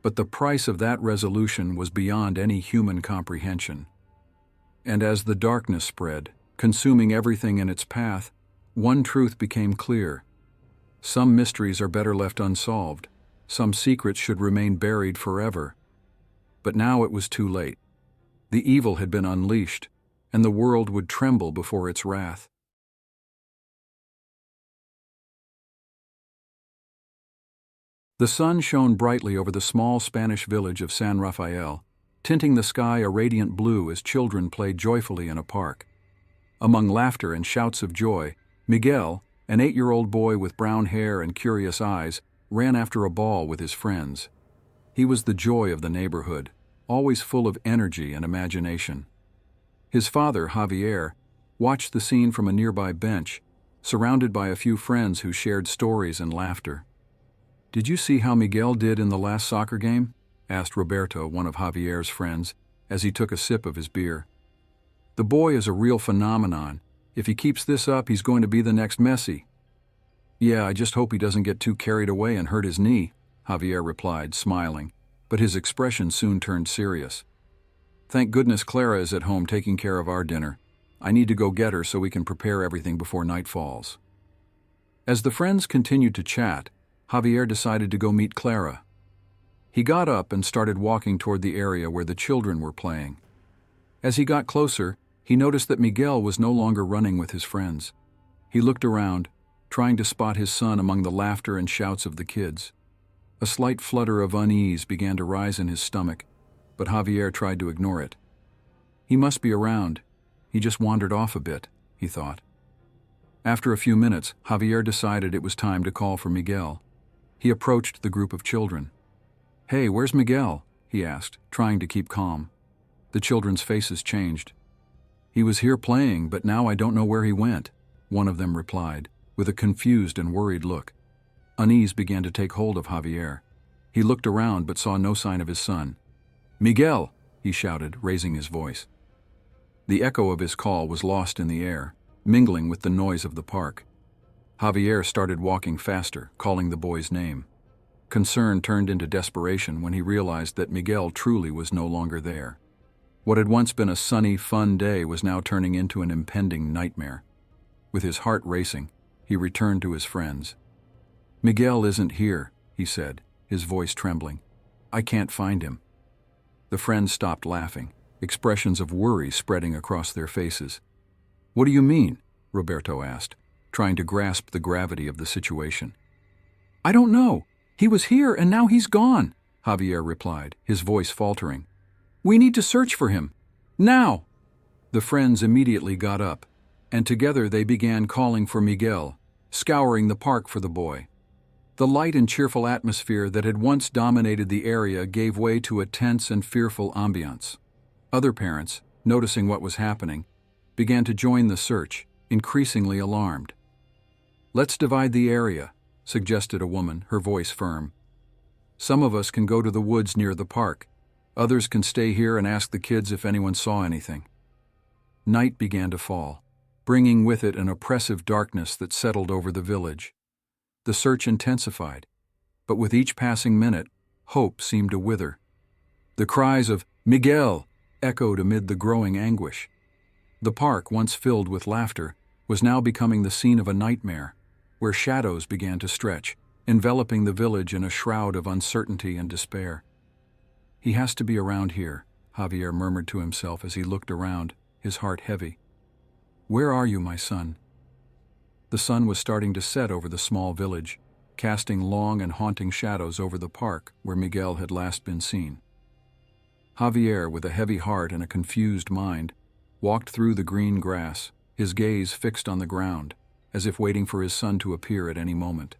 Speaker 1: but the price of that resolution was beyond any human comprehension. And as the darkness spread, consuming everything in its path, one truth became clear. Some mysteries are better left unsolved. Some secrets should remain buried forever. But now it was too late. The evil had been unleashed, and the world would tremble before its wrath. The sun shone brightly over the small Spanish village of San Rafael, tinting the sky a radiant blue as children played joyfully in a park. Among laughter and shouts of joy, Miguel, an 8-year-old boy with brown hair and curious eyes, ran after a ball with his friends. He was the joy of the neighborhood, always full of energy and imagination. His father, Javier, watched the scene from a nearby bench, surrounded by a few friends who shared stories and laughter. "Did you see how Miguel did in the last soccer game?" asked Roberto, one of Javier's friends, as he took a sip of his beer. "The boy is a real phenomenon. If he keeps this up, he's going to be the next Messi." "Yeah, I just hope he doesn't get too carried away and hurt his knee," Javier replied, smiling, but his expression soon turned serious. "Thank goodness Clara is at home taking care of our dinner. I need to go get her so we can prepare everything before night falls." As the friends continued to chat, Javier decided to go meet Clara. He got up and started walking toward the area where the children were playing. As he got closer, he noticed that Miguel was no longer running with his friends. He looked around, trying to spot his son among the laughter and shouts of the kids. A slight flutter of unease began to rise in his stomach, but Javier tried to ignore it. He must be around. He just wandered off a bit, he thought. After a few minutes, Javier decided it was time to call for Miguel. He approached the group of children. "Hey, where's Miguel?" he asked, trying to keep calm. The children's faces changed. "He was here playing, but now I don't know where he went," one of them replied, with a confused and worried look. Unease began to take hold of Javier. He looked around but saw no sign of his son. "Miguel!" he shouted, raising his voice. The echo of his call was lost in the air, mingling with the noise of the park. Javier started walking faster, calling the boy's name. Concern turned into desperation when he realized that Miguel truly was no longer there. What had once been a sunny, fun day was now turning into an impending nightmare. With his heart racing, he returned to his friends. "Miguel isn't here," he said, his voice trembling. "I can't find him." The friends stopped laughing, expressions of worry spreading across their faces. "What do you mean?" Roberto asked, trying to grasp the gravity of the situation. "I don't know. He was here and now he's gone," Javier replied, his voice faltering. "We need to search for him. Now!" The friends immediately got up. and together they began calling for Miguel, scouring the park for the boy. The light and cheerful atmosphere that had once dominated the area gave way to a tense and fearful ambiance. Other parents, noticing what was happening, began to join the search, increasingly alarmed. "Let's divide the area," suggested a woman, her voice firm. "Some of us can go to the woods near the park. Others can stay here and ask the kids if anyone saw anything." Night began to fall, bringing with it an oppressive darkness that settled over the village. The search intensified, but with each passing minute, hope seemed to wither. The cries of "Miguel!" echoed amid the growing anguish. The park, once filled with laughter, was now becoming the scene of a nightmare, where shadows began to stretch, enveloping the village in a shroud of uncertainty and despair. "He has to be around here," Javier murmured to himself as he looked around, his heart heavy. "Where are you, my son?" The sun was starting to set over the small village, casting long and haunting shadows over the park where Miguel had last been seen. Javier, with a heavy heart and a confused mind, walked through the green grass, his gaze fixed on the ground, as if waiting for his son to appear at any moment.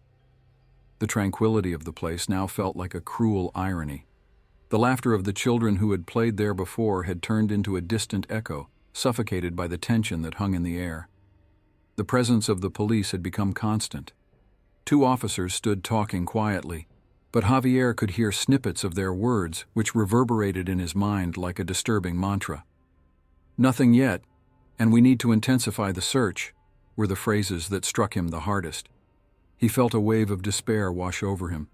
Speaker 1: The tranquility of the place now felt like a cruel irony. The laughter of the children who had played there before had turned into a distant echo, suffocated by the tension that hung in the air. The presence of the police had become constant. 2 officers stood talking quietly, but Javier could hear snippets of their words which reverberated in his mind like a disturbing mantra. "Nothing yet, and we need to intensify the search," were the phrases that struck him the hardest. He felt a wave of despair wash over him.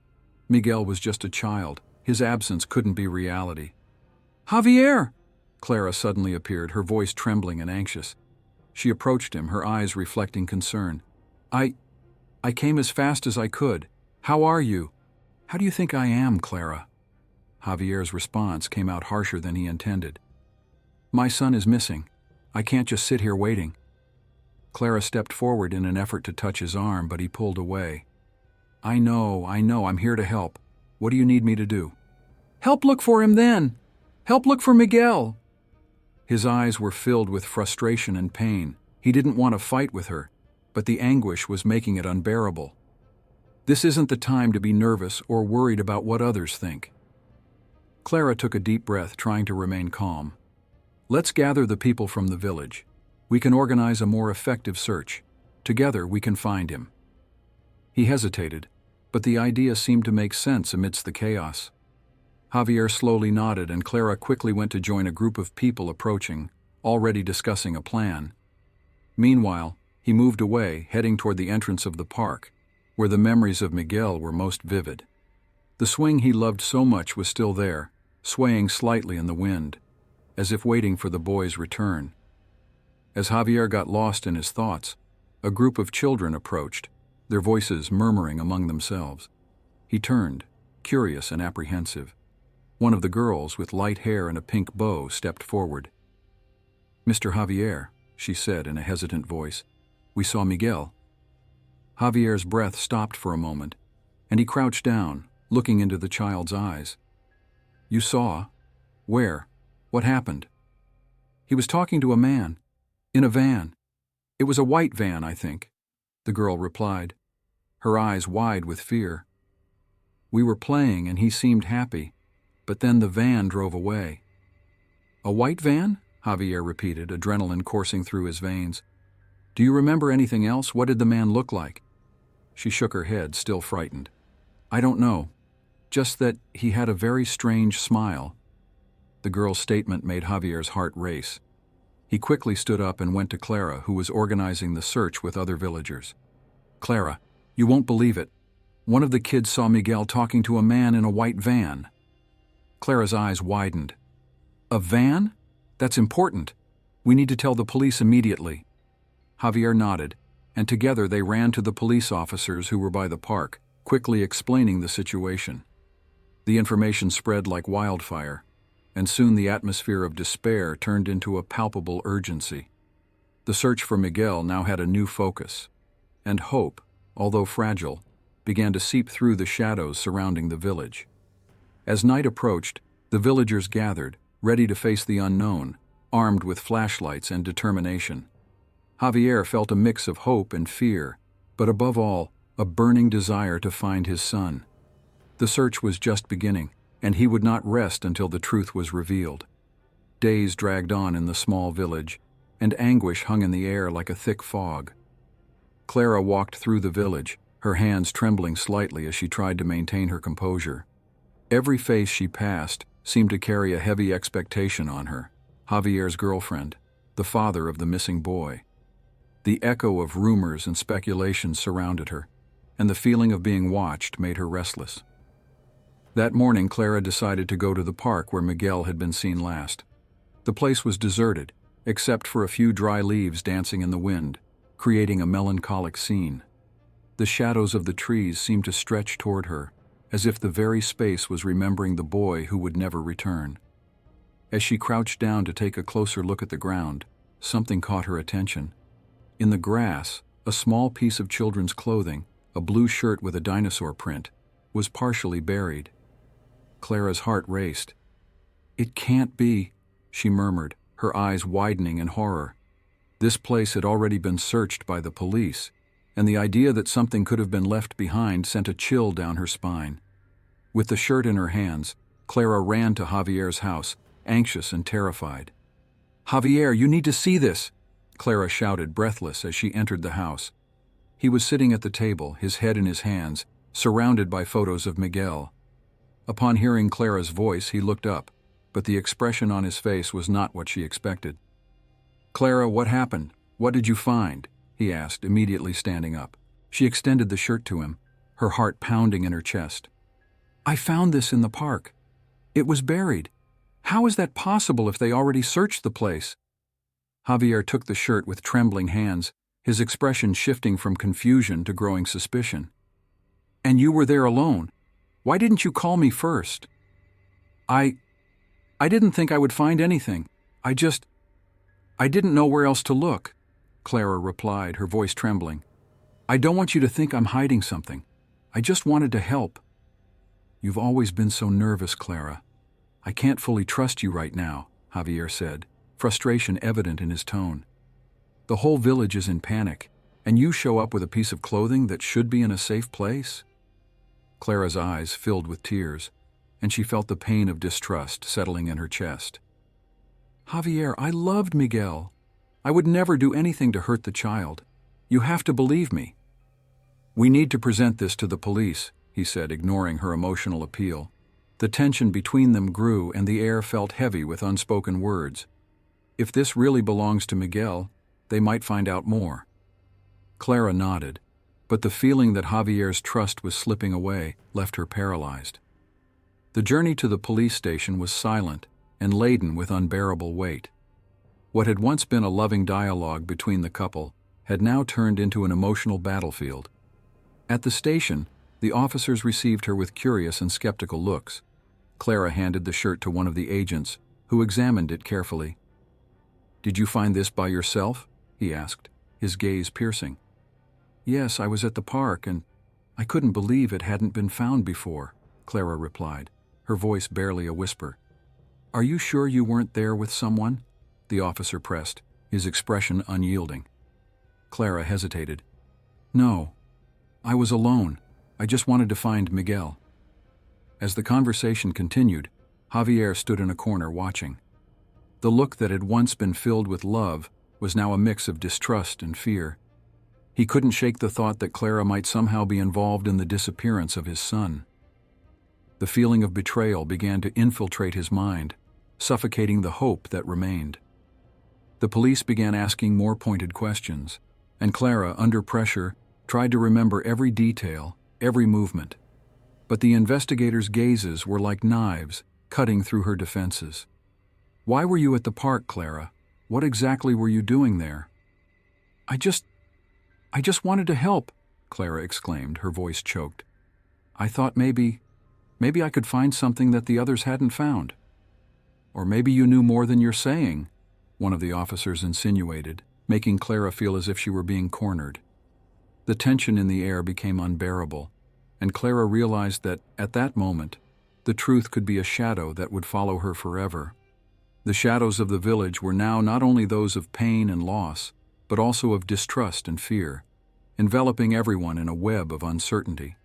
Speaker 1: Miguel was just a child. His absence couldn't be reality. "Javier!" Clara suddenly appeared, her voice trembling and anxious. She approached him, her eyes reflecting concern. I came as fast as I could. How are you?" "How do you think I am, Clara?" Javier's response came out harsher than he intended. "My son is missing. I can't just sit here waiting." Clara stepped forward in an effort to touch his arm, but he pulled away. I know, I'm here to help. What do you need me to do?" "Help look for him then! Help look for Miguel!" His eyes were filled with frustration and pain. He didn't want to fight with her, but the anguish was making it unbearable. This isn't the time to be nervous or worried about what others think. Clara took a deep breath, trying to remain calm. "Let's gather the people from the village. We can organize a more effective search. Together we can find him." He hesitated, but the idea seemed to make sense amidst the chaos. Javier slowly nodded, and Clara quickly went to join a group of people approaching, already discussing a plan. Meanwhile, he moved away, heading toward the entrance of the park, where the memories of Miguel were most vivid. The swing he loved so much was still there, swaying slightly in the wind, as if waiting for the boy's return. As Javier got lost in his thoughts, a group of children approached, their voices murmuring among themselves. He turned, curious and apprehensive. One of the girls, with light hair and a pink bow, stepped forward. "Mr. Javier," she said in a hesitant voice, "we saw Miguel." Javier's breath stopped for a moment, and he crouched down, looking into the child's eyes. "You saw? Where? What happened?" "He was talking to a man, in a van. It was a white van, I think," the girl replied, her eyes wide with fear. "We were playing and he seemed happy, but then the van drove away." "A white van?" Javier repeated, adrenaline coursing through his veins. "Do you remember anything else? What did the man look like?" She shook her head, still frightened. "I don't know. Just that he had a very strange smile." The girl's statement made Javier's heart race. He quickly stood up and went to Clara, who was organizing the search with other villagers. "Clara, you won't believe it. One of the kids saw Miguel talking to a man in a white van." Clara's eyes widened. "A van? That's important. We need to tell the police immediately." Javier nodded, and together they ran to the police officers who were by the park, quickly explaining the situation. The information spread like wildfire, and soon the atmosphere of despair turned into a palpable urgency. The search for Miguel now had a new focus, and hope, although fragile, began to seep through the shadows surrounding the village. As night approached, the villagers gathered, ready to face the unknown, armed with flashlights and determination. Javier felt a mix of hope and fear, but above all, a burning desire to find his son. The search was just beginning, and he would not rest until the truth was revealed. Days dragged on in the small village, and anguish hung in the air like a thick fog. Clara walked through the village, her hands trembling slightly as she tried to maintain her composure. Every face she passed seemed to carry a heavy expectation on her. Javier's girlfriend, the father of the missing boy. The echo of rumors and speculations surrounded her, and the feeling of being watched made her restless. That morning, Clara decided to go to the park where Miguel had been seen last. The place was deserted, except for a few dry leaves dancing in the wind, creating a melancholic scene. The shadows of the trees seemed to stretch toward her, as if the very space was remembering the boy who would never return. As she crouched down to take a closer look at the ground, something caught her attention. In the grass, a small piece of children's clothing, a blue shirt with a dinosaur print, was partially buried. Clara's heart raced. "It can't be," she murmured, her eyes widening in horror. This place had already been searched by the police, and the idea that something could have been left behind sent a chill down her spine. With the shirt in her hands, Clara ran to Javier's house, anxious and terrified. "Javier, you need to see this!" Clara shouted, breathless, as she entered the house. He was sitting at the table, his head in his hands, surrounded by photos of Miguel. Upon hearing Clara's voice, he looked up, but the expression on his face was not what she expected. "Clara, what happened? What did you find?" he asked, immediately standing up. She extended the shirt to him, her heart pounding in her chest. "I found this in the park. It was buried. How is that possible if they already searched the place?" Javier took the shirt with trembling hands, his expression shifting from confusion to growing suspicion. "And you were there alone? Why didn't you call me first?" I didn't think I would find anything. I didn't know where else to look," Clara replied, her voice trembling. "I don't want you to think I'm hiding something. I just wanted to help." "You've always been so nervous, Clara. I can't fully trust you right now," Javier said, frustration evident in his tone. "The whole village is in panic, and you show up with a piece of clothing that should be in a safe place?" Clara's eyes filled with tears, and she felt the pain of distrust settling in her chest. "Javier, I loved Miguel. I would never do anything to hurt the child. You have to believe me." "We need to present this to the police," he said, ignoring her emotional appeal. The tension between them grew, and the air felt heavy with unspoken words. If this really belongs to Miguel, they might find out more. Clara nodded, but the feeling that Javier's trust was slipping away left her paralyzed. The journey to the police station was silent and laden with unbearable weight. What had once been a loving dialogue between the couple had now turned into an emotional battlefield. At the station, the officers received her with curious and skeptical looks. Clara handed the shirt to one of the agents, who examined it carefully. "Did you find this by yourself?" he asked, his gaze piercing. "Yes, I was at the park, and I couldn't believe it hadn't been found before," Clara replied, her voice barely a whisper. "Are you sure you weren't there with someone?" the officer pressed, his expression unyielding. Clara hesitated. "No, I was alone. I just wanted to find Miguel." As the conversation continued, Javier stood in a corner watching. The look that had once been filled with love was now a mix of distrust and fear. He couldn't shake the thought that Clara might somehow be involved in the disappearance of his son. The feeling of betrayal began to infiltrate his mind, suffocating the hope that remained. The police began asking more pointed questions, and Clara, under pressure, tried to remember every detail, every movement. But the investigators' gazes were like knives, cutting through her defenses. "Why were you at the park, Clara? What exactly were you doing there?" I just wanted to help," Clara exclaimed, her voice choked. "I thought maybe I could find something that the others hadn't found." "Or maybe you knew more than you're saying," one of the officers insinuated, making Clara feel as if she were being cornered. The tension in the air became unbearable, and Clara realized that, at that moment, the truth could be a shadow that would follow her forever. The shadows of the village were now not only those of pain and loss, but also of distrust and fear, enveloping everyone in a web of uncertainty.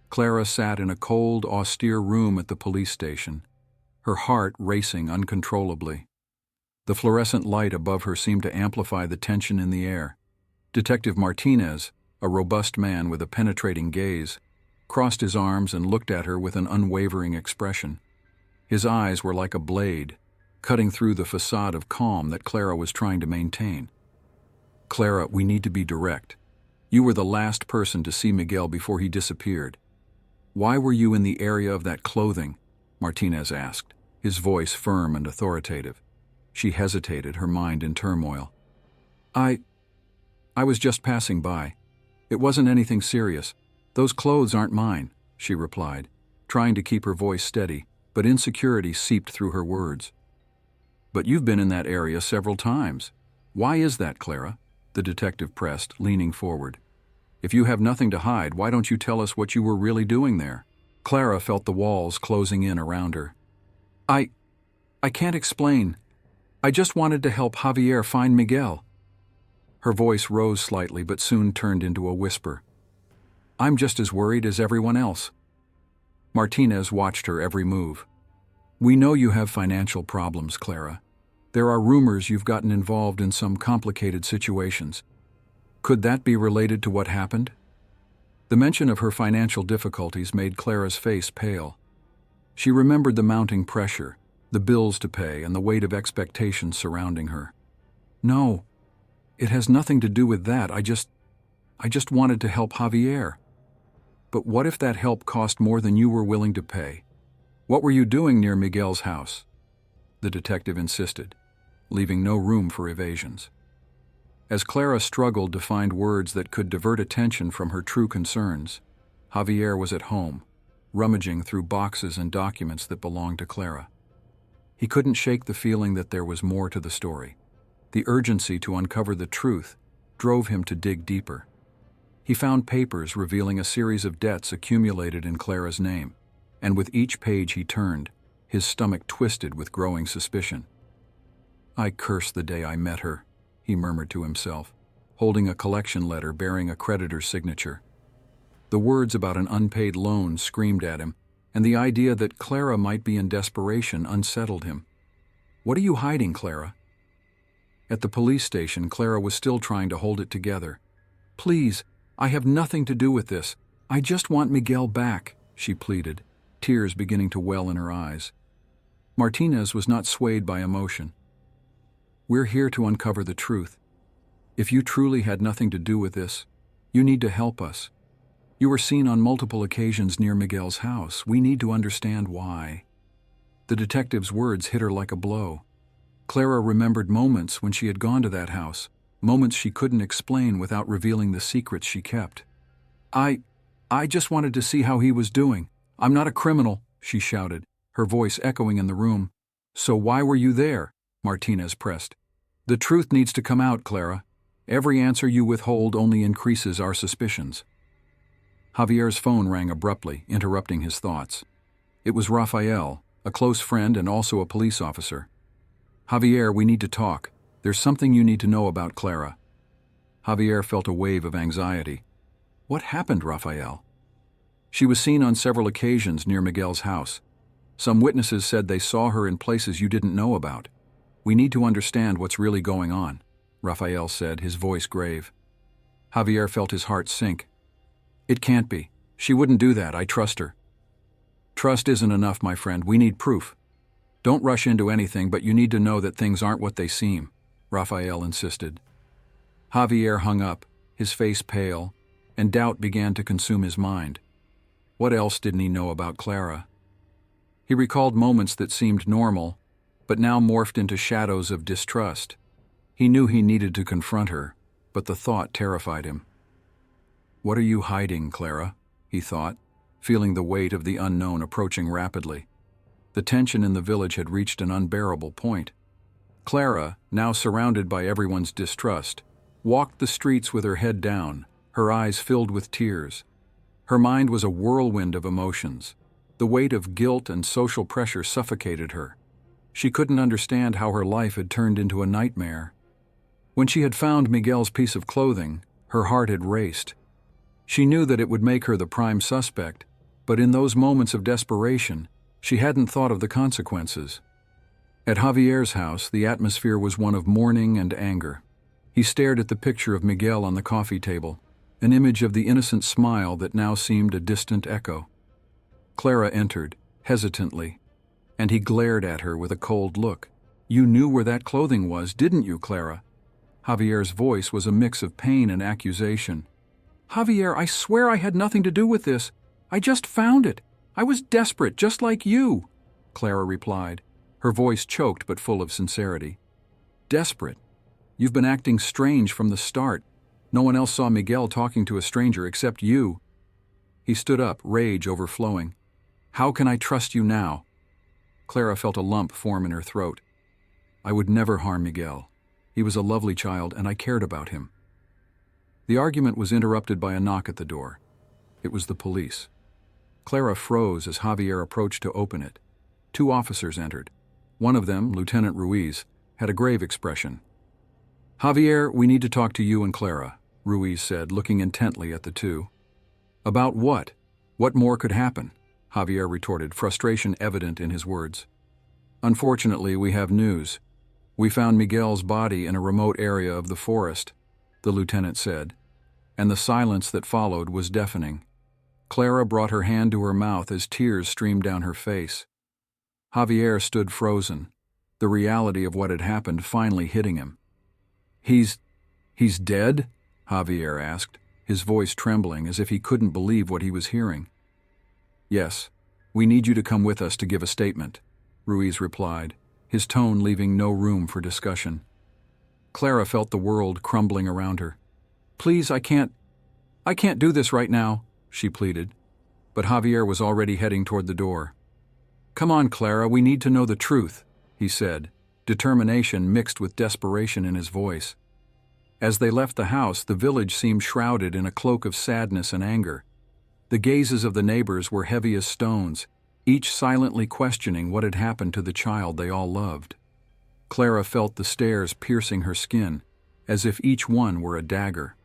Speaker 1: Clara sat in a cold, austere room at the police station, her heart racing uncontrollably. The fluorescent light above her seemed to amplify the tension in the air. Detective Martinez, a robust man with a penetrating gaze, crossed his arms and looked at her with an unwavering expression. His eyes were like a blade, cutting through the facade of calm that Clara was trying to maintain. "Clara, we need to be direct. You were the last person to see Miguel before he disappeared. Why were you in the area of that clothing?" Martinez asked, his voice firm and authoritative. She hesitated, her mind in turmoil. I was just passing by. It wasn't anything serious. Those clothes aren't mine," she replied, trying to keep her voice steady, but insecurity seeped through her words. "But you've been in that area several times. Why is that, Clara?" the detective pressed, leaning forward. "If you have nothing to hide, why don't you tell us what you were really doing there?" Clara felt the walls closing in around her. I can't explain. I just wanted to help Javier find Miguel." Her voice rose slightly but soon turned into a whisper. "I'm just as worried as everyone else." Martinez watched her every move. "We know you have financial problems, Clara. There are rumors you've gotten involved in some complicated situations. Could that be related to what happened?" The mention of her financial difficulties made Clara's face pale. She remembered the mounting pressure, the bills to pay, and the weight of expectations surrounding her. "No, it has nothing to do with that. I just wanted to help Javier." "But what if that help cost more than you were willing to pay? What were you doing near Miguel's house?" the detective insisted, leaving no room for evasions. As Clara struggled to find words that could divert attention from her true concerns, Javier was at home, rummaging through boxes and documents that belonged to Clara. He couldn't shake the feeling that there was more to the story. The urgency to uncover the truth drove him to dig deeper. He found papers revealing a series of debts accumulated in Clara's name, and with each page he turned, his stomach twisted with growing suspicion. "I curse the day I met her," he murmured to himself, holding a collection letter bearing a creditor's signature. The words about an unpaid loan screamed at him, and the idea that Clara might be in desperation unsettled him. "What are you hiding, Clara?" At the police station, Clara was still trying to hold it together. "Please, I have nothing to do with this. I just want Miguel back," she pleaded, tears beginning to well in her eyes. Martinez was not swayed by emotion. "We're here to uncover the truth. If you truly had nothing to do with this, you need to help us. You were seen on multiple occasions near Miguel's house. We need to understand why." The detective's words hit her like a blow. Clara remembered moments when she had gone to that house, moments she couldn't explain without revealing the secrets she kept. I just wanted to see how he was doing. I'm not a criminal," she shouted, her voice echoing in the room. "So why were you there?" Martinez pressed. "The truth needs to come out, Clara. Every answer you withhold only increases our suspicions." Javier's phone rang abruptly, interrupting his thoughts. It was Rafael, a close friend and also a police officer. "Javier, we need to talk. There's something you need to know about Clara." Javier felt a wave of anxiety. "What happened, Rafael?" "She was seen on several occasions near Miguel's house. Some witnesses said they saw her in places you didn't know about. We need to understand what's really going on," Rafael said, his voice grave. Javier felt his heart sink. "It can't be. She wouldn't do that. I trust her." "Trust isn't enough, my friend. We need proof. Don't rush into anything, but you need to know that things aren't what they seem," Rafael insisted. Javier hung up, his face pale, and doubt began to consume his mind. What else didn't he know about Clara? He recalled moments that seemed normal, but now morphed into shadows of distrust. He knew he needed to confront her, but the thought terrified him. "What are you hiding, Clara?" he thought, feeling the weight of the unknown approaching rapidly. The tension in the village had reached an unbearable point. Clara, now surrounded by everyone's distrust, walked the streets with her head down, her eyes filled with tears. Her mind was a whirlwind of emotions. The weight of guilt and social pressure suffocated her. She couldn't understand how her life had turned into a nightmare. When she had found Miguel's piece of clothing, her heart had raced. She knew that it would make her the prime suspect, but in those moments of desperation, she hadn't thought of the consequences. At Javier's house, the atmosphere was one of mourning and anger. He stared at the picture of Miguel on the coffee table, an image of the innocent smile that now seemed a distant echo. Clara entered, hesitantly, and he glared at her with a cold look. "You knew where that clothing was, didn't you, Clara?" Javier's voice was a mix of pain and accusation. "Javier, I swear I had nothing to do with this. I just found it. I was desperate, just like you," Clara replied, her voice choked but full of sincerity. "Desperate? You've been acting strange from the start. No one else saw Miguel talking to a stranger except you." He stood up, rage overflowing. "How can I trust you now?" Clara felt a lump form in her throat. "I would never harm Miguel. He was a lovely child, and I cared about him." The argument was interrupted by a knock at the door. It was the police. Clara froze as Javier approached to open it. 2 officers entered. One of them, Lieutenant Ruiz, had a grave expression. "Javier, we need to talk to you and Clara," Ruiz said, looking intently at the two. "About what? What more could happen?" Javier retorted, frustration evident in his words. "Unfortunately, we have news. We found Miguel's body in a remote area of the forest," the lieutenant said, and the silence that followed was deafening. Clara brought her hand to her mouth as tears streamed down her face. Javier stood frozen, the reality of what had happened finally hitting him. He's dead?" Javier asked, his voice trembling as if he couldn't believe what he was hearing. "Yes, we need you to come with us to give a statement," Ruiz replied, his tone leaving no room for discussion. Clara felt the world crumbling around her. "Please, I can't do this right now," she pleaded, but Javier was already heading toward the door. "Come on, Clara, we need to know the truth," he said, determination mixed with desperation in his voice. As they left the house, the village seemed shrouded in a cloak of sadness and anger. The gazes of the neighbors were heavy as stones, each silently questioning what had happened to the child they all loved. Clara felt the stares piercing her skin, as if each one were a dagger.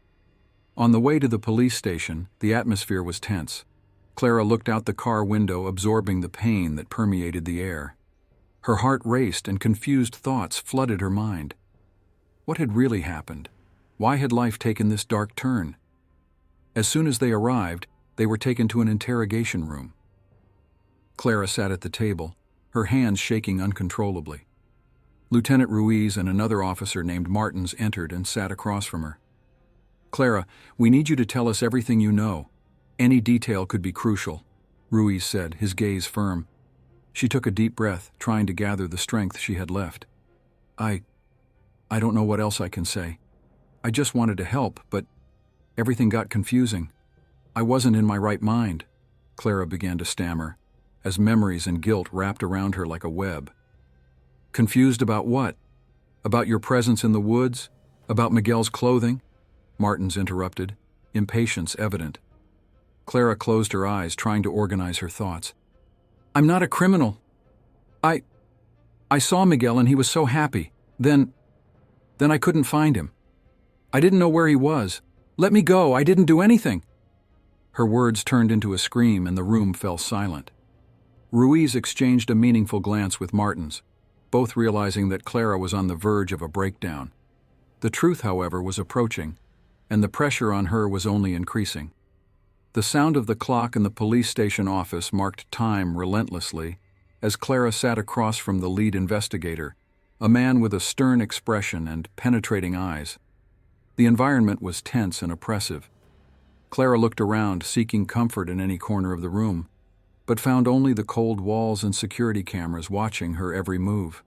Speaker 1: On the way to the police station, the atmosphere was tense. Clara looked out the car window, absorbing the pain that permeated the air. Her heart raced and confused thoughts flooded her mind. What had really happened? Why had life taken this dark turn? As soon as they arrived, they were taken to an interrogation room. Clara sat at the table, her hands shaking uncontrollably. Lieutenant Ruiz and another officer named Martins entered and sat across from her. "Clara, we need you to tell us everything you know. Any detail could be crucial," Ruiz said, his gaze firm. She took a deep breath, trying to gather the strength she had left. I don't know what else I can say. I just wanted to help, but everything got confusing. I wasn't in my right mind," Clara began to stammer, as memories and guilt wrapped around her like a web. "Confused about what? About your presence in the woods? About Miguel's clothing?" Martins interrupted, impatience evident. Clara closed her eyes, trying to organize her thoughts. "I'm not a criminal. I saw Miguel and he was so happy. Then I couldn't find him. I didn't know where he was. Let me go, I didn't do anything." Her words turned into a scream and the room fell silent. Ruiz exchanged a meaningful glance with Martins, both realizing that Clara was on the verge of a breakdown. The truth, however, was approaching, and the pressure on her was only increasing. The sound of the clock in the police station office marked time relentlessly as Clara sat across from the lead investigator, a man with a stern expression and penetrating eyes. The environment was tense and oppressive. Clara looked around, seeking comfort in any corner of the room, but found only the cold walls and security cameras watching her every move.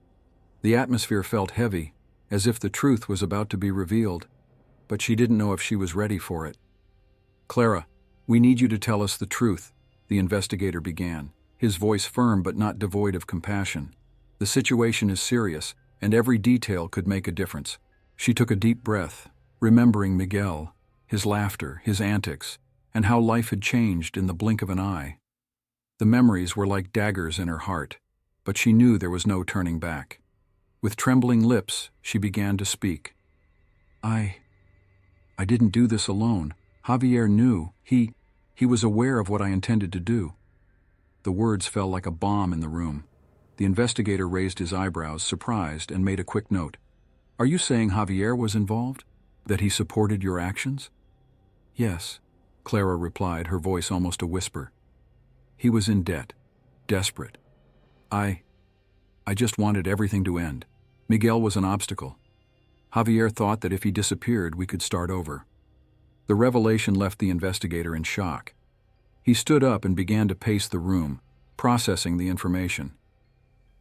Speaker 1: The atmosphere felt heavy, as if the truth was about to be revealed, but she didn't know if she was ready for it. "Clara, we need you to tell us the truth," the investigator began, his voice firm but not devoid of compassion. "The situation is serious, and every detail could make a difference." She took a deep breath, remembering Miguel, his laughter, his antics, and how life had changed in the blink of an eye. The memories were like daggers in her heart, but she knew there was no turning back. With trembling lips, she began to speak. I didn't do this alone. Javier knew. He was aware of what I intended to do. The words fell like a bomb in the room. The investigator raised his eyebrows, surprised, and made a quick note. Are you saying Javier was involved? That he supported your actions? Yes, Clara replied, her voice almost a whisper. He was in debt, desperate. I just wanted everything to end. Miguel was an obstacle. Javier thought that if he disappeared, we could start over. The revelation left the investigator in shock. He stood up and began to pace the room, processing the information.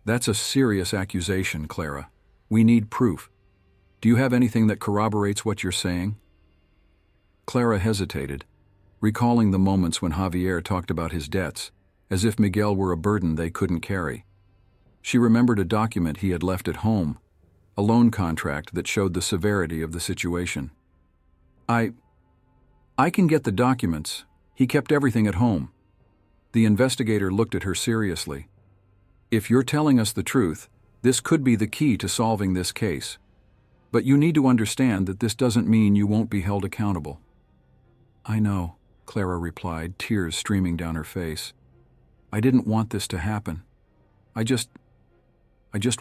Speaker 1: That's a serious accusation, Clara. We need proof. Do you have anything that corroborates what you're saying? Clara hesitated, recalling the moments when Javier talked about his debts, as if Miguel were a burden they couldn't carry. She remembered a document he had left at home, a loan contract that showed the severity of the situation. I can get the documents. He kept everything at home. The investigator looked at her seriously. If you're telling us the truth, this could be the key to solving this case. But you need to understand that this doesn't mean you won't be held accountable. I know, Clara replied, tears streaming down her face. I didn't want this to happen. I just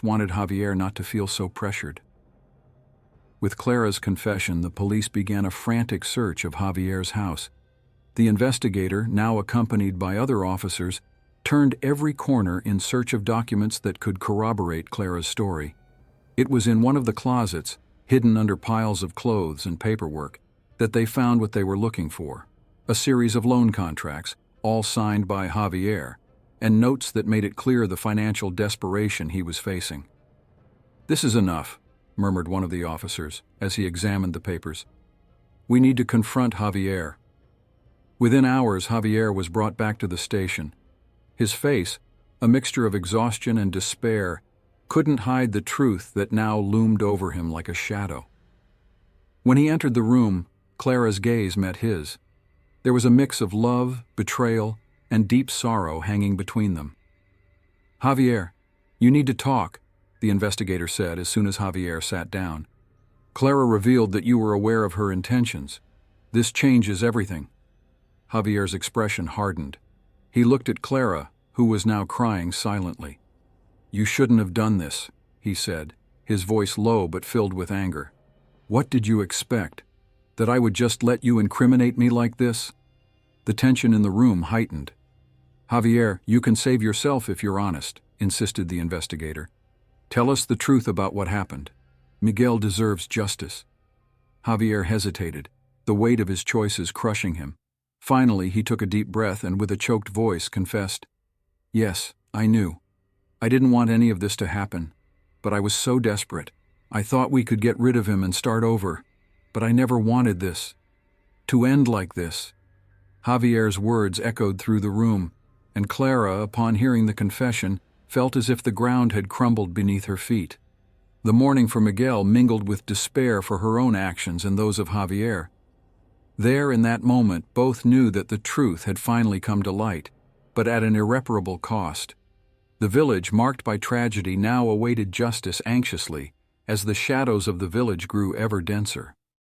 Speaker 1: wanted Javier not to feel so pressured. With Clara's confession, the police began a frantic search of Javier's house. The investigator, now accompanied by other officers, turned every corner in search of documents that could corroborate Clara's story. It was in one of the closets, hidden under piles of clothes and paperwork, that they found what they were looking for: a series of loan contracts, all signed by Javier, and notes that made it clear the financial desperation he was facing. "This is enough," murmured one of the officers as he examined the papers. "We need to confront Javier." Within hours, Javier was brought back to the station. His face, a mixture of exhaustion and despair, couldn't hide the truth that now loomed over him like a shadow. When he entered the room, Clara's gaze met his. There was a mix of love, betrayal, and deep sorrow hanging between them. "Javier, you need to talk," the investigator said as soon as Javier sat down. "Clara revealed that you were aware of her intentions. This changes everything." Javier's expression hardened. He looked at Clara, who was now crying silently. "You shouldn't have done this," he said, his voice low but filled with anger. "What did you expect? That I would just let you incriminate me like this?" The tension in the room heightened. "Javier, you can save yourself if you're honest," insisted the investigator. "Tell us the truth about what happened. Miguel deserves justice." Javier hesitated, the weight of his choices crushing him. Finally, he took a deep breath and with a choked voice confessed, "Yes, I knew. I didn't want any of this to happen, but I was so desperate. I thought we could get rid of him and start over, but I never wanted this to end like this." Javier's words echoed through the room, and Clara, upon hearing the confession, felt as if the ground had crumbled beneath her feet. The mourning for Miguel mingled with despair for her own actions and those of Javier. There, in that moment, both knew that the truth had finally come to light, but at an irreparable cost. The village, marked by tragedy, now awaited justice anxiously, as the shadows of the village grew ever denser.